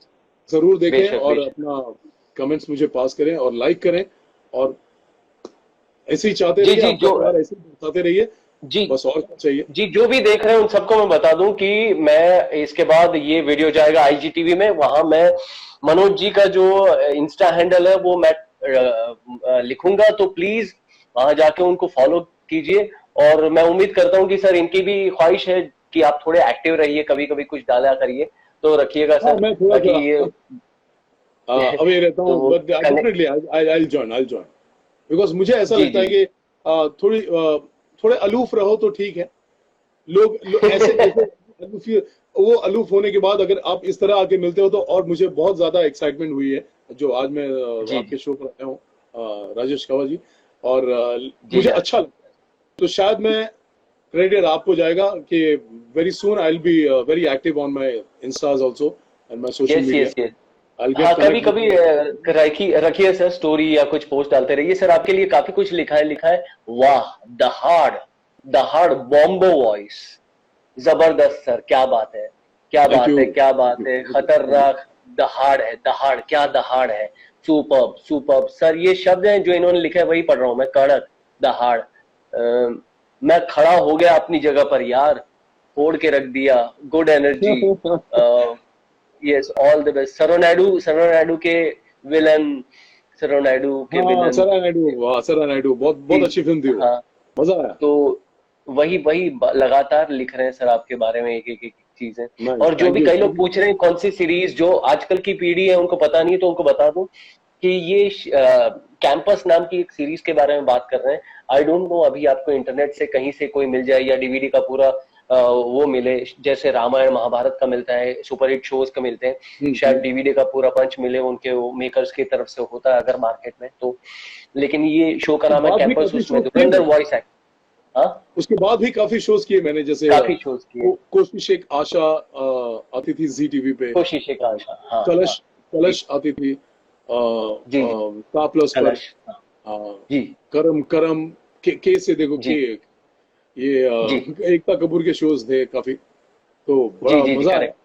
जरूर देखें बेशक और बेशक अपना कमेंट्स मुझे पास करें और लाइक करें, और ऐसे ही चाहते जी रहिए, जी आपका जो प्यार ऐसे ही बरसाते रहिए, जी बस और क्या चाहिए। जी जो भी देख रहे हैं उन सबको मैं बता दूं कि मैं इसके बाद ये वीडियो जाएगा आईजीटीवी में, वहां मैं मनोज जी का जो इंस्टा हैंडल है वो मैं लिखूंगा, तो प्लीज वहां जाके उनको फॉलो कीजिए। और मैं उम्मीद करता हूं कि सर इनकी भी ख्वाहिश है कि आप थोड़े एक्टिव रहिए, कभी कभी कुछ डाला करिए, तो रखिएगा हाँ, सर, मैं थोड़ा ताकि ये सा अवे रहता तो हूँ, but connect. Definitely I join, because मुझे ऐसा जी लगता जी है कि थोड़े अलूफ रहो तो ठीक है। ऐसे जैसे वो अलूफ होने के बाद अगर आप इस तरह आके मिलते हो तो और मुझे बहुत ज्यादा एक्साइटमेंट हुई है, जो आज मैं जी आपके शो पर आया हूँ, राजेश खवा जी, और जी मुझे सर। अच्छा लगता है। तो शायद मैं, क्रेडिट आपको जाएगा कि very soon I will be very active on my instas also and my social yes media. Yes yes. I will हाँ गेट कभी कनेक्ट कभी विद। रखिए रखिए सर, स्टोरी या कुछ पोस्ट डालते रहिए सर, आपके लिए काफी कुछ लिखा है। वाह, दहाड़ बॉम्बो वॉइस, जबरदस्त सर, क्या बात है, क्या थैंक बात यू, है, क्या थैंक बात यू, है, थैंक यू। खतरनाक। दहाड़ है, दहाड़, क्या दहाड़ है। सुपर्ब सुपर्ब सर, ये शब्द हैं जो इन्होंने लिखे हैं, वही पढ़ रहा हूं मैं, कड़क, दहाड़। मैं खड़ा हो गया अपनी जगह पर यार, फोड़ के रख दिया, good energy. Yes, all the best. Sarrainodu के विलन, सरोनाडू के हाँ, विलन। सरा नायडू, वाह, सरा नायडू, बहुत जी बहुत अच्छी फिल्म थी वो, हाँ। मजा आया। तो वही वही लगातार लिख रहे हैं सर आपके बारे में, एक एक एक चीजें। नाइस, और जो थैंक भी यू, कई थैंक लोग यू। पूछ रहे हैं कौन सी सीरीज, जो आजकल की पीढ़ी है उनको पता नहीं है, तो उनको बता दूं कि ये कैंपस नाम की एक सीरीज के बारे में बात कर रहे हैं। आई डोंट नो अभी आपको इंटरनेट से कहीं से कोई मिल जाए या डीवीडी का पूरा वो मिले, जैसे रामायण महाभारत का मिलता है, सुपरहिट शोज का मिलते हैं, शायद डीवीडी का पूरा पंच मिले उनके मेकर्स की तरफ से, होता है अगर मार्केट में तो। लेकिन ये शो का उसके नाम है बाद भी कैंपस, काफी उसमें शोज किए धुरंधर मैंने, वॉइस एक्ट। हाँ उसके बाद भी काफी शोज किए मैंने, जैसे काफी शोज किए। कोशिश एक आशा आती थी जी टीवी पे, कोशिश एक आशा, हाँ हाँ। कलश जी कलश आती थी जी जी। स्टार प्लस पर। कलश, हाँ। जी करम करम के से देखो जी के, ये जी एकता कपूर के शोज थे काफी, तो जी बड़ा जी जी मजा आया। करेक्ट।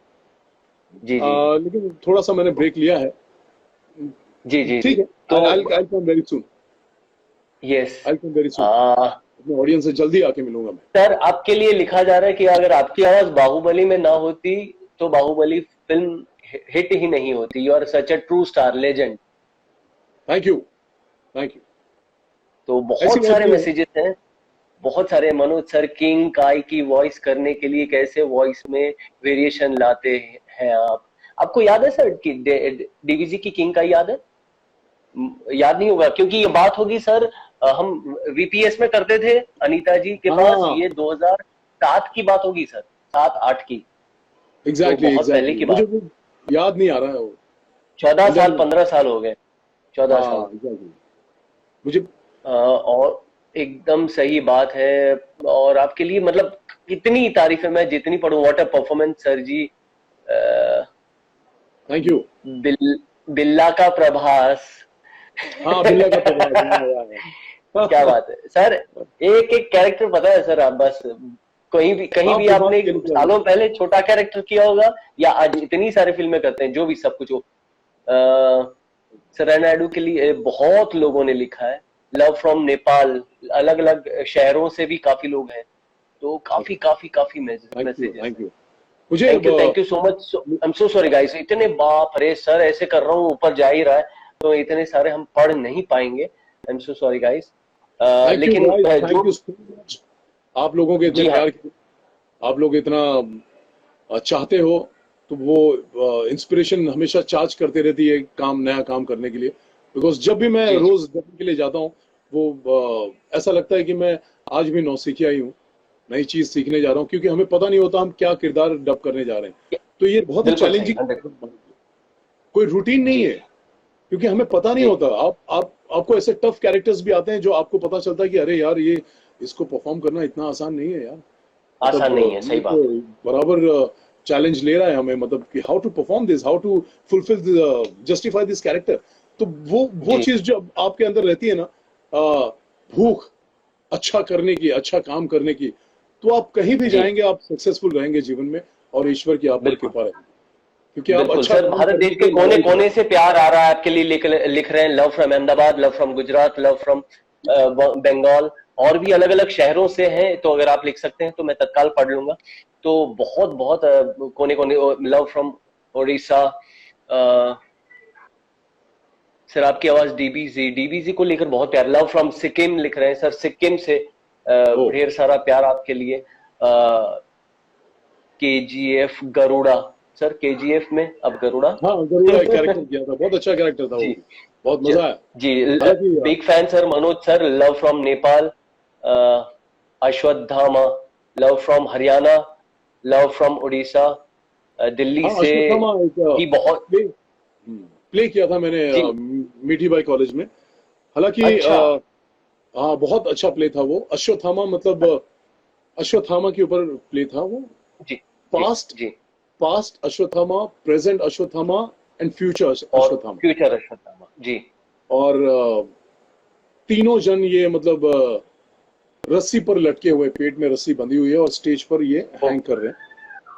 जी जी जी लेकिन थोड़ा सा मैंने ब्रेक लिया है, जी जी जी। ठीक है। तो आई कम वेरी सून, यस, आई कम वेरी सून, अपने ऑडियंस से जल्दी आके मिलूंगा मैं। सर आपके लिए लिखा जा रहा है कि अगर आपकी आवाज बाहुबली में ना होती तो बाहुबली फिल्म हिट ही नहीं होती। You are such a true star legend. Thank you, thank you. तो ऐसी बहुत बात सारे नहीं है। मैसेजेस हैं, बहुत सारे। मनोज सर किंग काय की वॉइस करने के लिए कैसे वॉइस में वेरिएशन लाते हैं आप। आपको याद है सर कि डीवीजी की किंग का याद है? याद नहीं होगा क्योंकि ये बात होगी सर, हम वीपीएस में करते थे अनीता जी के पास, हाँ, ये 2007 की बात होगी सर, 7-8 की। तो एग्जैक्टली बहुत पहले एग्जैक्टली, की मुझे बात, वो याद नहीं आ रहा है वो। 14 साल इधर, 15 साल हो गए, 14 हाँ, साल। एग्जैक्टली, मुझे। और एकदम सही बात है। और आपके लिए मतलब कितनी तारीफें मैं जितनी पढ़ूं, what a performance sir ji. Thank you. Billa का प्रभास। हाँ, बिल्ला का प्रभात, क्या बात है सर, एक एक कैरेक्टर पता है सर, आप बस कहीं आप भी दिमाग आपने के लिए क्या सालों पहले छोटा कैरेक्टर किया होगा, या आज इतनी सारी फिल्में करते हैं, जो भी सब कुछ हो। सरानाडू के लिए बहुत लोगों ने लिखा है, लव फ्रॉम नेपाल, अलग अलग शहरों से भी काफी लोग हैं, तो काफी काफी काफी थैंक यू, मैसेजेस थैंक हैं। यू। मुझे thank you so much. I am so sorry guys, इतने बाप रे सर, ऐसे कर रहा हूँ ऊपर जा ही रहा है, तो इतने सारे हम पढ़ नहीं पाएंगे। I am so sorry guys. Thank you लेकिन गाइस, जो, थैंक यू सो मच। आप लोगों के इतने जी हाँ, प्यार के, आप लोग इतना चाहते हो, तो वो इंस्पिरेशन हमेशा चार्ज करते रहती है काम, नया काम करने के लिए। बिकॉज जब भी मैं जी जी रोज डबिंग के लिए जाता हूँ, वो ऐसा लगता है कि मैं आज भी नौसिखिया ही हूँ, नई चीज सीखने जा रहा हूँ, क्योंकि हमें पता नहीं होता हम क्या किरदार डब करने जा रहे हैं। तो ये बहुत ही बिल्कुल सही, चैलेंजिंग, 100। कोई रूटीन नहीं जी है, क्योंकि हमें पता नहीं जी, होता। आपको ऐसे टफ कैरेक्टर्स भी आते हैं जो आपको पता चलता है कि अरे यार, ये इसको परफॉर्म करना इतना आसान नहीं है यार। आसान मतलब नहीं है, ये सही बात है। तो बराबर चैलेंज ले रहा है हमें, मतलब कि how to perform this, how to fulfil, justify this character. तो वो जी चीज जब आपके अंदर रहती है ना, भूख अच्छा करने की, अच्छा काम करने की, तो आप कहीं भी जी, जाएंगे, आप सक्सेसफुल रहेंगे जीवन में, और ईश्वर की आप पर बिल्कुल कृपा रहेगी, क्योंकि आप बिल्कुल अच्छा सर, काम भारत करने देश के के कोने लायक हैं। कोने से प्यार आ रहा है आपके लिए, लिख रहे हैं, love from Ahmedabad, love from Gujarat, love from Bengal, और भी अलग अलग शहरों से हैं, तो अगर आप लिख सकते हैं तो मैं तत्काल पढ़ लूंगा। तो बहुत बहुत कोने कोने, लव फ्रॉम उड़ीसा। सर आपकी आवाज डीबीजी को लेकर बहुत प्यार, लव फ्रॉम सिक्किम लिख रहे हैं सर, सिक्किम से ओ, ढेर सारा प्यार आपके लिए। केजीएफ गरुड़ा, सर केजीएफ में अब गरुड़ा। हाँ, गरुड़ा एक कैरेक्टर किया था, बहुत अच्छा कैरेक्टर था वो जी भी, बहुत ज- मजा आया। जी, हालांकि big fan sir Manoj sir, love from Nepal. Ashwatthama, love from Haryana, love from Orissa, Delhi हाँ, से अश्वत्थामा एक भी बहुत। प्ले प्ले किया था मैंने जी, मीठी बाई कॉलेज में। हालांकि अच्छा, हाँ, बहुत अच्छा प्ले था वो, अश्वत्थामा, मतलब अश्वत्थामा के ऊपर प्ले था वो। जी जी पास्ट जी, past Ashwatthama, present Ashwatthama, and future और अश्वत्थामा। फ्यूचर अश्वत्थामा जी। और तीनों जन ये, मतलब रस्सी पर लटके हुए, पेट में रस्सी बंधी हुई है, और स्टेज पर ये ओ, हैंग कर रहे हैं,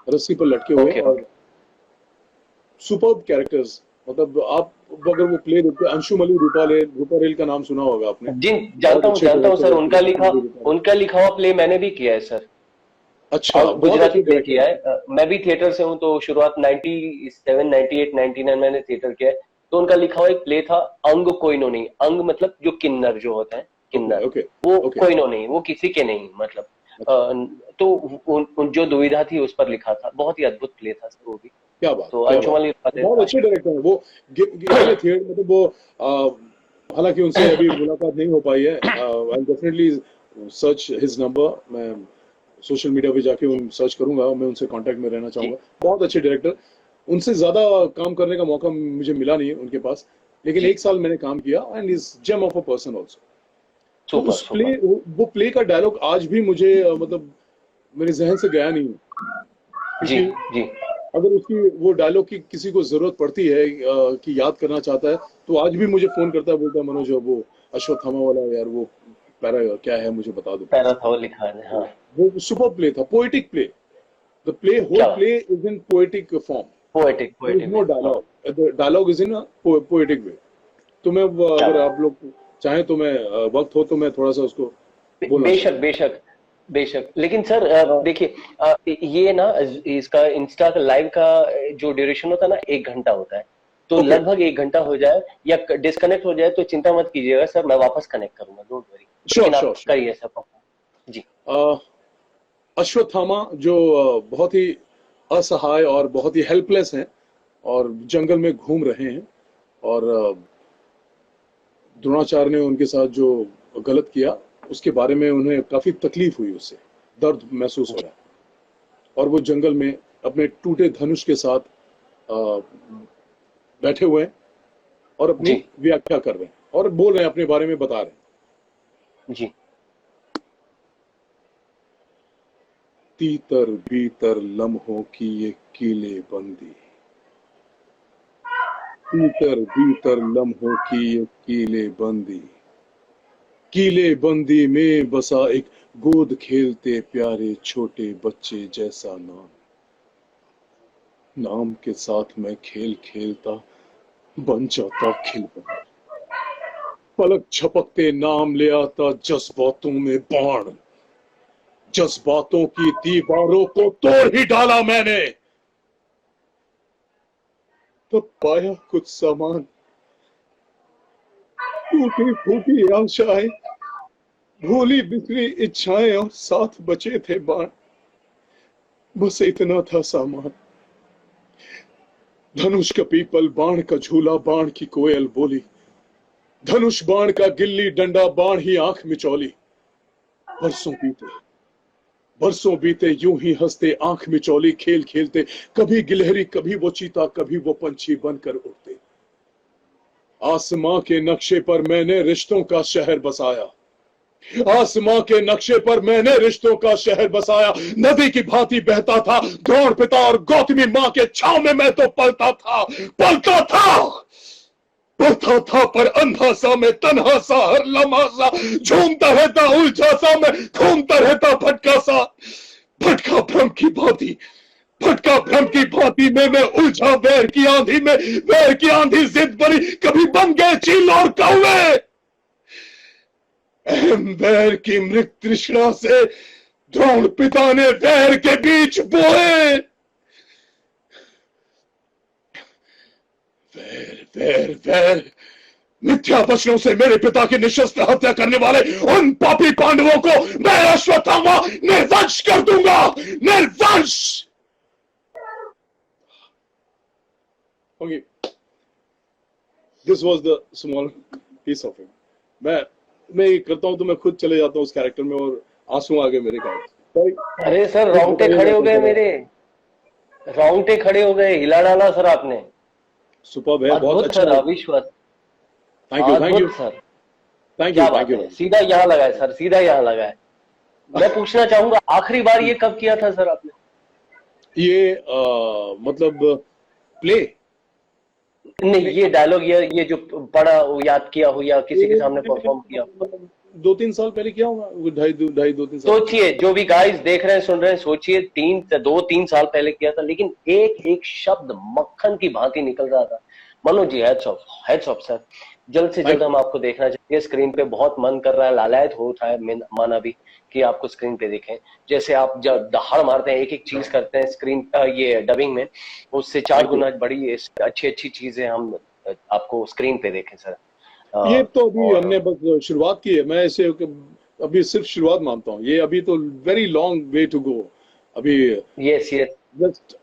रस्सी पर लटके हुए, ओके और ओके। Superb characters. मतलब आप अगर वो प्ले देखते हैं, अंशुमली रूपारेल का नाम सुना होगा आपने, जी, बहुत अच्छे जानता हूँ डायरेक्टर सर, है अंशुमली रूपारेल। उनका लिखा हुआ प्ले मैंने भी किया है सर। अच्छा, बहुत अच्छे गुजराती प्ले डायरेक्टर किया है। हैं। मैं भी थिएटर से हूँ, तो शुरुआत 97, 98, 99 मैंने थिएटर किया है। तो उनका लिखा हुआ एक प्ले था, अंग कोइनो नहीं, अंग मतलब जो किन्नर जो होते हैं, ओके, किन्नर, ओके, वो ओके। कोइनो नहीं, वो किसी के नहीं, मतलब अच्छा, तो जो दुविधा थी उस पर लिखा था, बहुत ही अद्भुत प्ले था सर वो भी। क्या बात, तो क्या बात। अंशुमन लिखा बहुत था। अच्छे डायरेक्टर हैं वो। इसीलिए थिएटर, मतलब वो हालांकि उनसे अभी मुलाकात नहीं हो पाई है। I definitely search his number, मैं सोशल मीडिया पे जाके उन सर्च करूंगा, मैं उनसे कांटेक्ट में रहना जी चाहूंगा। बहुत अच्छे डायरेक्टर, उनसे ज्यादा काम करने का मौका मुझे मिला नहीं उनके पास, लेकिन जी, एक साल मैंने काम किया, and is gem of a person also. तो सुपर उस सुपर। वो प्ले का डायलॉग आज भी मुझे मतलब मेरे जहन से गया नहीं, जी क्योंकि जी, अगर उसकी वो डायलॉग की किसी को जरूरत पड़ती है, कि याद करना चाहता है, तो आज भी मुझे फोन करता है, बोलता है मनोज, वो अश्वत्थामा वाला यार, वो पैरा क्या है, मुझे बता दो पैरा प्लीज। था वो लिखा है, हाँ। वो सुपर प्ले था, poetic play. The play, whole क्या बात, play is in poetic form, poetic there is poetic no में, हाँ। Dialogue, the dialogue is in poetic way. तो मैं क्या अगर बात, आप लोग चाहें तो मैं वक्त हो तो मैं थोड़ा सा उसको बोलना बेशक चाहूंगा। बेशक बेशक। लेकिन सर देखिए, ये ना, इसका इंस्टा का लाइव का जो ड्यूरेशन होता है ना, 1 घंटा होता है। तो ओके, लगभग 1 घंटा हो जाए या डिस्कनेक्ट हो जाए तो चिंता मत कीजिएगा सर, मैं वापस कनेक्ट करूंगा, डोंट वरी। श्योर, लेकिन श्योर, आप श्योर। करिए सर परफॉर्म जी। अश्वत्थामा जो बहुत ही असहाय और बहुत ही हेल्पलेस हैं, और जंगल में घूम रहे हैं, और द्रोणाचार्य ने उनके साथ जो गलत किया, उसके बारे में उन्हें काफी तकलीफ हुई, उससे दर्द महसूस हो जी रहा है, और वो जंगल में अपने टूटे धनुष के साथ अ, बैठे हुए हैं, और अपनी जी व्याख्या कर रहे हैं, और बोल रहे हैं, अपने बारे में बता रहे हैं। जी, तीतर भीतर लम्हों की ये कीले बंदी, तीतर भीतर लम्हों की ये कीले बंदी, कीले बंदी में बसा एक गोद खेलते प्यारे छोटे बच्चे जैसा नाम। नाम के साथ मैं खेल खेलता, बन जाता खिलौना। पलक झपकते नाम ले आता जज्बातों में बाण। जज्बातों की दीवारों को तोड़ ही डाला मैंने। तब पाया कुछ सामान, टूटी फूटी आशाएं, भूली बिखरी इच्छाएं और साथ बचे थे बाण। बस इतना था सामान। धनुष का पीपल, बाण का झूला, बाण की कोयल बोली। धनुष बाण का गिल्ली डंडा, बाण ही आंख मिचौली। बरसों बीते यूं ही हंसते आंख मिचौली खेल खेलते। कभी गिलहरी, कभी वो चीता, कभी वो पंछी बनकर उड़ते। आसमां के नक्शे पर मैंने रिश्तों का शहर बसाया। आसमां के नक्शे पर मैंने रिश्तों का शहर बसाया। नदी की भांति बहता था द्रोण पिता और गौतमी मां के छांव में मैं तो पलता था पर अंधा सा मैं, तन्हा सा, हर लम्हा सा, झूमता रहता उलझा सा मैं, घूमता रहता भटका सा। भटका भ्रम की भांति, भटका भ्रम की भांति में मैं उलझा वैर की आंधी में। वैर की आंधी जिद बनी, कभी बन गए चील और कौवे। अहम वैर की मृत तृष्णा से द्रोण पिता ने वैर के बीच बोए। वैर वैर वैर, मिथ्या वचनों से मेरे पिता की निशस्त्र हत्या करने वाले उन पापी पांडवों को मैं अश्वत्थामा निर्वंश कर दूंगा। निर्वंश। Okay. This was the small piece of it. मैं ये करता हूं तो मैं खुद चले जाता हूं उस कैरेक्टर में और आंसू आ गए मेरे कैरेक्टर। अरे सर रोंगटे खड़े हो गए मेरे, रोंगटे खड़े हो गए, हिला डाला सर आपने। सुपर्ब है, बहुत अच्छा सर, अविश्वास। Thank you sir, thank you. सीधा यहाँ लगा है सर, सीधा यहाँ लगा है। मैं पूछना चाहूंगा आखिरी बार ये कब किया था सर आपने? ये मतलब प्ले नहीं, ये डायलॉग, ये जो पढ़ा वो याद किया हो या किसी के सामने परफॉर्म किया? 2-3 साल पहले किया होगा, ढाई 2-3 साल। सोचिए, जो भी गाइस देख रहे हैं सुन रहे हैं, सोचिए 2-3 साल पहले किया था, लेकिन एक एक शब्द मक्खन की भांति निकल रहा था। Manoj ji, heads of sir. जल्द से जल्द हम आपको देखना चाहिए स्क्रीन पे। बहुत मन कर रहा है, लालायत हो उठा है माना भी कि आपको स्क्रीन पे देखें। जैसे आप जब दहाड़ मारते हैं, एक एक चीज करते हैं स्क्रीन ये डबिंग में, उससे 4 गुना बड़ी अच्छी चीजें हम आपको स्क्रीन पे देखें सर। ये तो अभी हमने बस शुरुआत की है। मैं इसे अभी सिर्फ शुरुआत मानता हूँ। ये अभी तो very long way to go. अभी यस जस्ट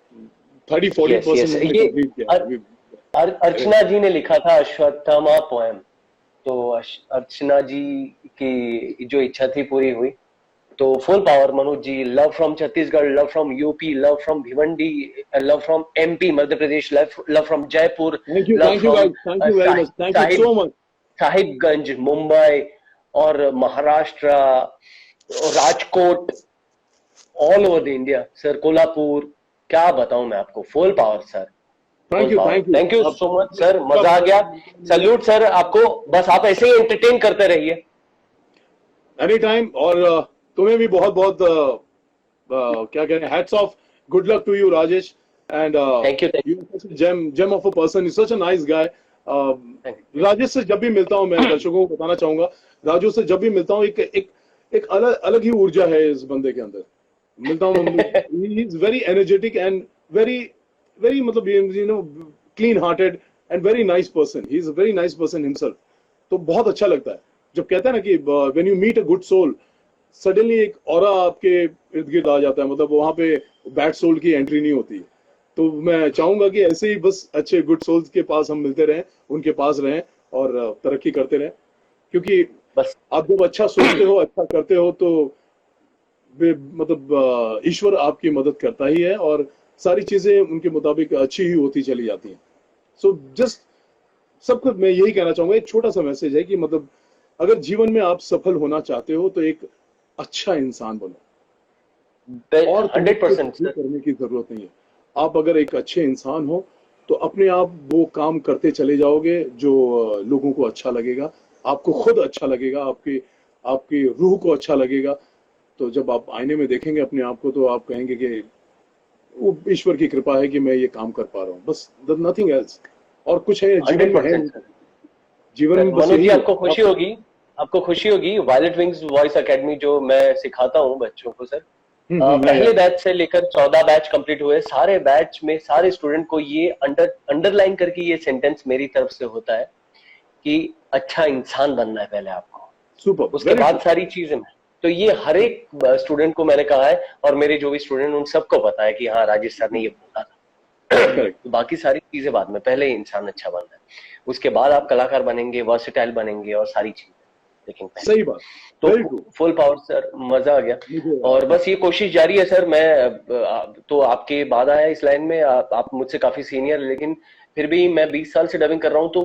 30-40% अर्चना जी ने लिखा था अश्वत्थामा पोएम, तो अर्चना जी की जो इच्छा थी पूरी हुई। तो full power Manoj ji. Love from Chhattisgarh, love from UP, love from Bhiwandi, love from MP Madhya Pradesh, love from Jaipur, Sahibganj Mumbai और महाराष्ट्र और Rajkot, all over the India sir, Kolhapur. क्या बताऊं मैं आपको, full power sir. Thank you so much sir, मजा आ गया। सल्यूट सर आपको, बस आप ऐसे ही एंटरटेन करते रहिए एनी टाइम। और तुम्हें भी बहुत बहुत क्या कह रहे हैं, hats off, good luck to you Rajesh. And thank you. Gem of a person, is such a nice guy. Rajesh से जब भी मिलता हूं, मैं दर्शकों को बताना चाहूंगा, राजू से जब भी मिलता हूं एक अलग ही ऊर्जा है इस बंदे के अंदर। मिलता हूं, he is very energetic and very मतलब you know clean hearted and very nice person. He is a very nice person himself. तो बहुत अच्छा लगता है जब कहते हैं ना कि when you meet a good soul, suddenly एक ऑरा आपके इर्द गिर्द आ जाता है। मतलब वहां पे बैड सोल की एंट्री नहीं होती। तो मैं चाहूंगा कि ऐसे ही बस अच्छे गुड सोल्स के पास हम मिलते रहें, उनके पास रहें और तरक्की करते रहें। क्योंकि बस आप जब अच्छा सोचते हो, अच्छा करते हो, तो मतलब ईश्वर आपकी मदद करता ही है और सारी चीजें उनके मुताबिक अच्छी ही होती चली जाती हैं। सो जस्ट सबको मैं यही कहना चाहूंगा, एक छोटा सा मैसेज है कि मतलब अगर जीवन में आप सफल होना चाहते हो तो एक अच्छा इंसान बनो और 100% करने की जरूरत नहीं है। आप अगर एक अच्छे इंसान हो तो अपने आप वो काम करते चले जाओगे जो लोगों को अच्छा लगेगा, आपको खुद अच्छा लगेगा, आपके आपकी रूह को अच्छा लगेगा। तो जब आप आईने में देखेंगे अपने आप को, तो आप कहेंगे कि वो ईश्वर की कृपा है कि मैं ये काम कर पा रहा हूँ, बस नथिंग एल्स। और कुछ है जीवन में, है 100% सर। जीवन सर में, बस मनोज जी, यही है। आपको खुशी होगी, वायलेट विंग्स वॉइस एकेडमी जो मैं सिखाता हूँ बच्चों को सर, या पहले बैच से लेकर 14 बैच कंप्लीट हुए, सारे बैच में सारे स्टूडेंट को ये अंडरलाइन करके ये सेंटेंस मेरी तरफ से होता है कि अच्छा इंसान बनना है पहले आपको, सुपर, उसके वेरी बाद ट्रू। सारी चीजें। तो ये हर एक स्टूडेंट को मैंने कहा है, और मेरे जो भी स्टूडेंट उन सबको पता है कि हाँ राजेश सर ने ये बोला था। करेक्ट। तो बाकी सारी चीजें बाद में, पहले इंसान अच्छा बनना है, उसके बाद आप कलाकार बनेंगे, वर्सेटाइल बनेंगे और सारी चीजें, लेकिन पहले। सही बात, तो very true. Full power sir, मजा आ गया। मुझे और बस ये कोशिश जारी है सर। मैं तो आपके बाद आया इस लाइन में, आप मुझसे काफी सीनियर, लेकिन फिर भी मैं 20 साल से डबिंग कर रहा हूँ। तो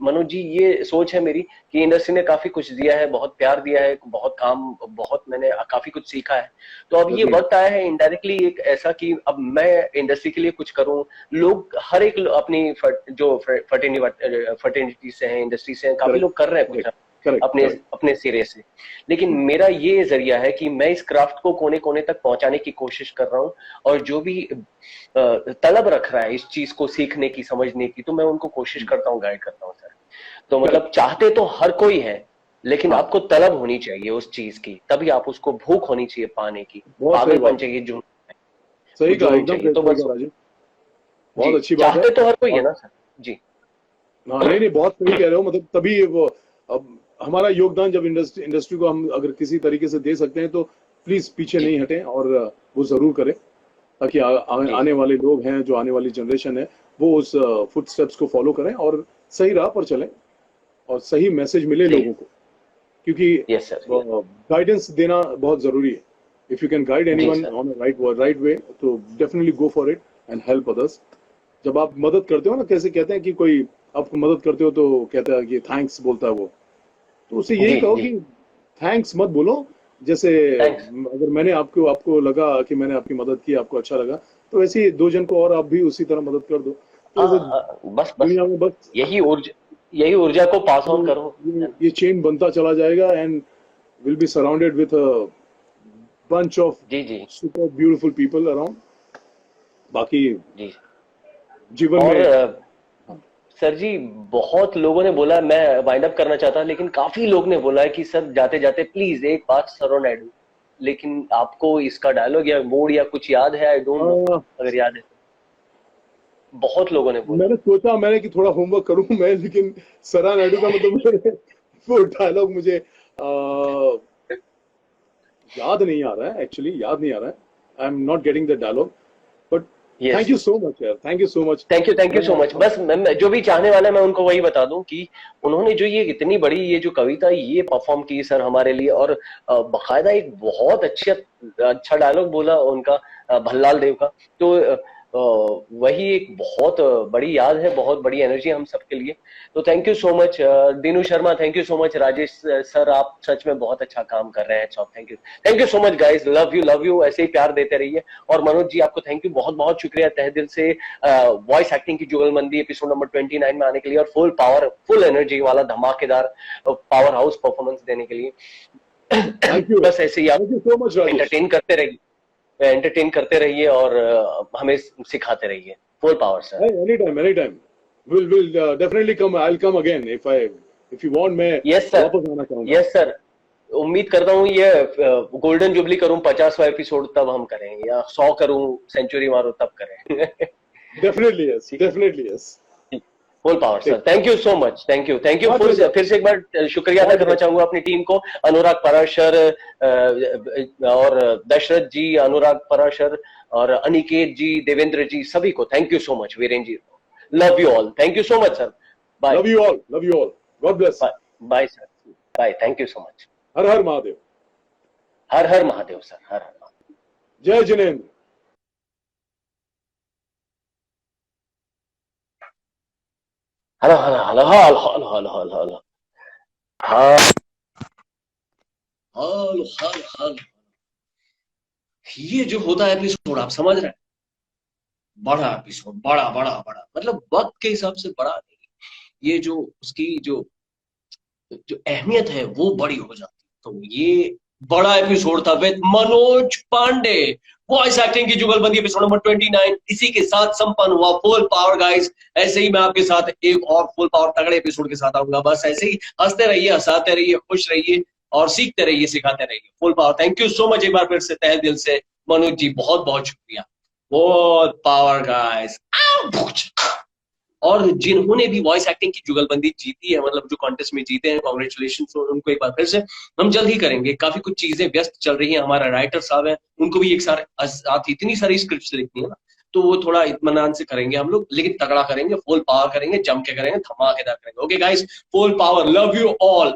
मनोज जी, ये सोच है मेरी कि इंडस्ट्री ने काफी कुछ दिया है, बहुत प्यार दिया है, बहुत काम, बहुत मैंने काफी कुछ सीखा है। तो अब ये agree। वक्त आया है इनडायरेक्टली एक ऐसा कि अब मैं इंडस्ट्री के लिए कुछ करूं। लोग हर एक अपनी जो फर्टिनिटी से हैं, इंडस्ट्री से हैं, काफी करेक्ट लोग कर रहे हैं कुछ करेक्ट करेक्ट अपने करेक्ट। अपने सिरे से। लेकिन मेरा ये जरिया है कि मैं इस क्राफ्ट को कोने कोने तक पहुंचाने की कोशिश कर रहा हूं, और जो भी तलब रख रहा है इस चीज को सीखने की, समझने की, तो मैं उनको कोशिश करता हूँ, गाइड करता हूँ सर। तो मतलब करेक्ट। चाहते तो हर कोई है, लेकिन हाँ, आपको तलब होनी चाहिए उस चीज की, तभी आप उसको, भूख होनी चाहिए पाने की, बहुत सही पागलपन बात है। चाहिए, सही कहा, जुनून एकदम चाहिए। तो सही बस कहा राजू। जी, बहुत अच्छी बात है। चाहते तो हर कोई है और ना सर। जी हाँ, नहीं नहीं, बहुत सही कह रहे हो। मतलब तभी वो, अब हमारा योगदान जब इंडस्ट्री को हम अगर किसी तरीके से दे सकते हैं, तो प्लीज पीछे जी नहीं हटें, और वो जरूर करें, ताकि जी आने वाले लोग हैं, जो आने वाली जनरेशन है, वो उस फुटस्टेप्स को फॉलो करें और सही राह पर चलें, और सही मैसेज मिले जी। लोगों को। क्योंकि यस सर, यस गाइडेंस देना बहुत जरूरी है। इफ यू कैन गाइड जी anyone sir. On right way, तो definitely go for it and help others. जब आप मदद करते हो ना, कैसे कहते हैं कि कोई आपको मदद करते हो तो कहता है कि थैंक्स, बोलता है वो, तो उसे यही जी कहो जी, कि थैंक्स मत बोलो। जैसे थैंक्स। अगर मैंने आपको आपको लगा कि मैंने आपकी मदद की, आपको अच्छा लगा, तो वैसे ही दो जन को और आप भी उसी तरह मदद कर दो, तो ऐसे बस बस दुनिया में बस यही ऊर्जा, यही ऊर्जा को पास ऑन करो, है ना? ये चेन बनता चला जाएगा, and will be surrounded with a bunch of जी जी super beautiful people around। बाकी जी। जीवन और में, सर जी, बहुत लोगों ने बोला, मैं वाइंड अप करना चाहता, लेकिन काफी लोग ने बोला है कि सर जाते जाते प्लीज एक बात सरो नायडू, लेकिन आपको इसका डायलॉग या मोड या कुछ याद है? आई डोंट नो, आ, अगर याद है तो। बहुत लोगों ने बोला। मैंने सोचा मैंने कि थोड़ा होमवर्क करूं मैं, लेकिन सरा नायडू का मतलब वो डायलॉग मुझे याद नहीं आ रहा है, एक्चुअली याद नहीं आ रहा है। I am not getting the dialogue, but yes, thank you so much यार, thank you so much. Thank you so much. बस जो भी चाहने वाला है, मैं उनको वही बता दूं कि उन्होंने जो ये इतनी बड़ी ये जो कविता ये परफॉर्म की सर हमारे लिए, और बाकायदा एक बहुत अच्छा डायलॉग बोला उनका, भल्लाल देव का। तो वही एक बहुत बड़ी याद है, बहुत बड़ी एनर्जी हम सबके लिए। तो thank you so much Dinu Sharma, thank you so much Rajesh sir, आप सच में बहुत अच्छा काम कर रहे हैं। Thank you so much guys, love you, ऐसे ही प्यार देते रहिए। और मनोज जी, आपको थैंक यू, बहुत बहुत शुक्रिया तहे दिल से, वॉइस एक्टिंग की जुगलबंदी एपिसोड नंबर 29 में आने के लिए, और फुल पावर, फुल एनर्जी वाला धमाकेदार पावर हाउस परफॉर्मेंस देने के लिए। बस ऐसे ही आप thank you so much Rajesh. Entertain करते रहिए और हमें सिखाते रहिए। Full power sir. Any time any time, will definitely come, I will come again, if you want, मैं यस सर, वापस आना चाहूंगा। Yes sir. उम्मीद करता हूँ ये गोल्डन जुबली करूं, 50वां एपिसोड, तब हम करें, या 100 करूं, सेंचुरी मारूं, तब करें। डेफिनेटली यस, ठीक है, definitely yes. Full power sir. Thank you so much, thank you. हाँ, फिर से एक बार शुक्रिया अदा करना चाहूंगा अपनी टीम को, अनुराग पराशर और दशरथ जी, अनुराग पराशर और अनिकेत जी, देवेंद्र जी, सभी को thank you so much. Virendra ji, love you all, thank you so much sir. Bye love you all, love you all, god bless. Bye bye sir, bye, thank you so much. Har Har Mahadev. Har Har Mahadev sir, Har Har Mahadev. जय Jinendra. Hello hello hello hello hello hello hello hello. हाँ, हल हल हल, ये जो होता है episode, आप समझ रहे हैं, बड़ा एपिसोड, बड़ा बड़ा बड़ा, मतलब वक्त के हिसाब से बड़ा नहीं, ये जो उसकी जो जो अहमियत है वो बड़ी हो जाती है। तो ये बड़ा एपिसोड था with Manoj Pandey, voice acting की जुगलबंदी एपिसोड नंबर 29 इसी के साथ संपन्न हुआ। फुल पावर गाइस, ऐसे ही मैं आपके साथ एक और फुल पावर तगड़े एपिसोड के साथ आऊंगा। बस ऐसे ही हंसते रहिए, हंसाते रहिए, खुश रहिए और सीखते रहिए, सिखाते रहिए। Full power, thank you so much एक बार फिर से तहे दिल से मनोज जी, बहुत बहुत शुक्रिया। बहुत पावर गाइस। और जिन्होंने भी वॉइस एक्टिंग की जुगलबंदी जीती है, मतलब जो कॉन्टेस्ट में जीते हैं, कॉन्ग्रेचुलेशन उनको एक बार फिर से। हम जल्द ही करेंगे, काफी कुछ चीजें व्यस्त चल रही हैं, हमारा राइटर साहब है, उनको भी एक साथ इतनी सारी स्क्रिप्ट लिखनी है ना, तो वो थोड़ा इत्मीनान से करेंगे हम लोग, लेकिन तगड़ा करेंगे, फुल पावर करेंगे, जम के करेंगे, धमाकेदार करेंगे। Okay guys, full power, love you all.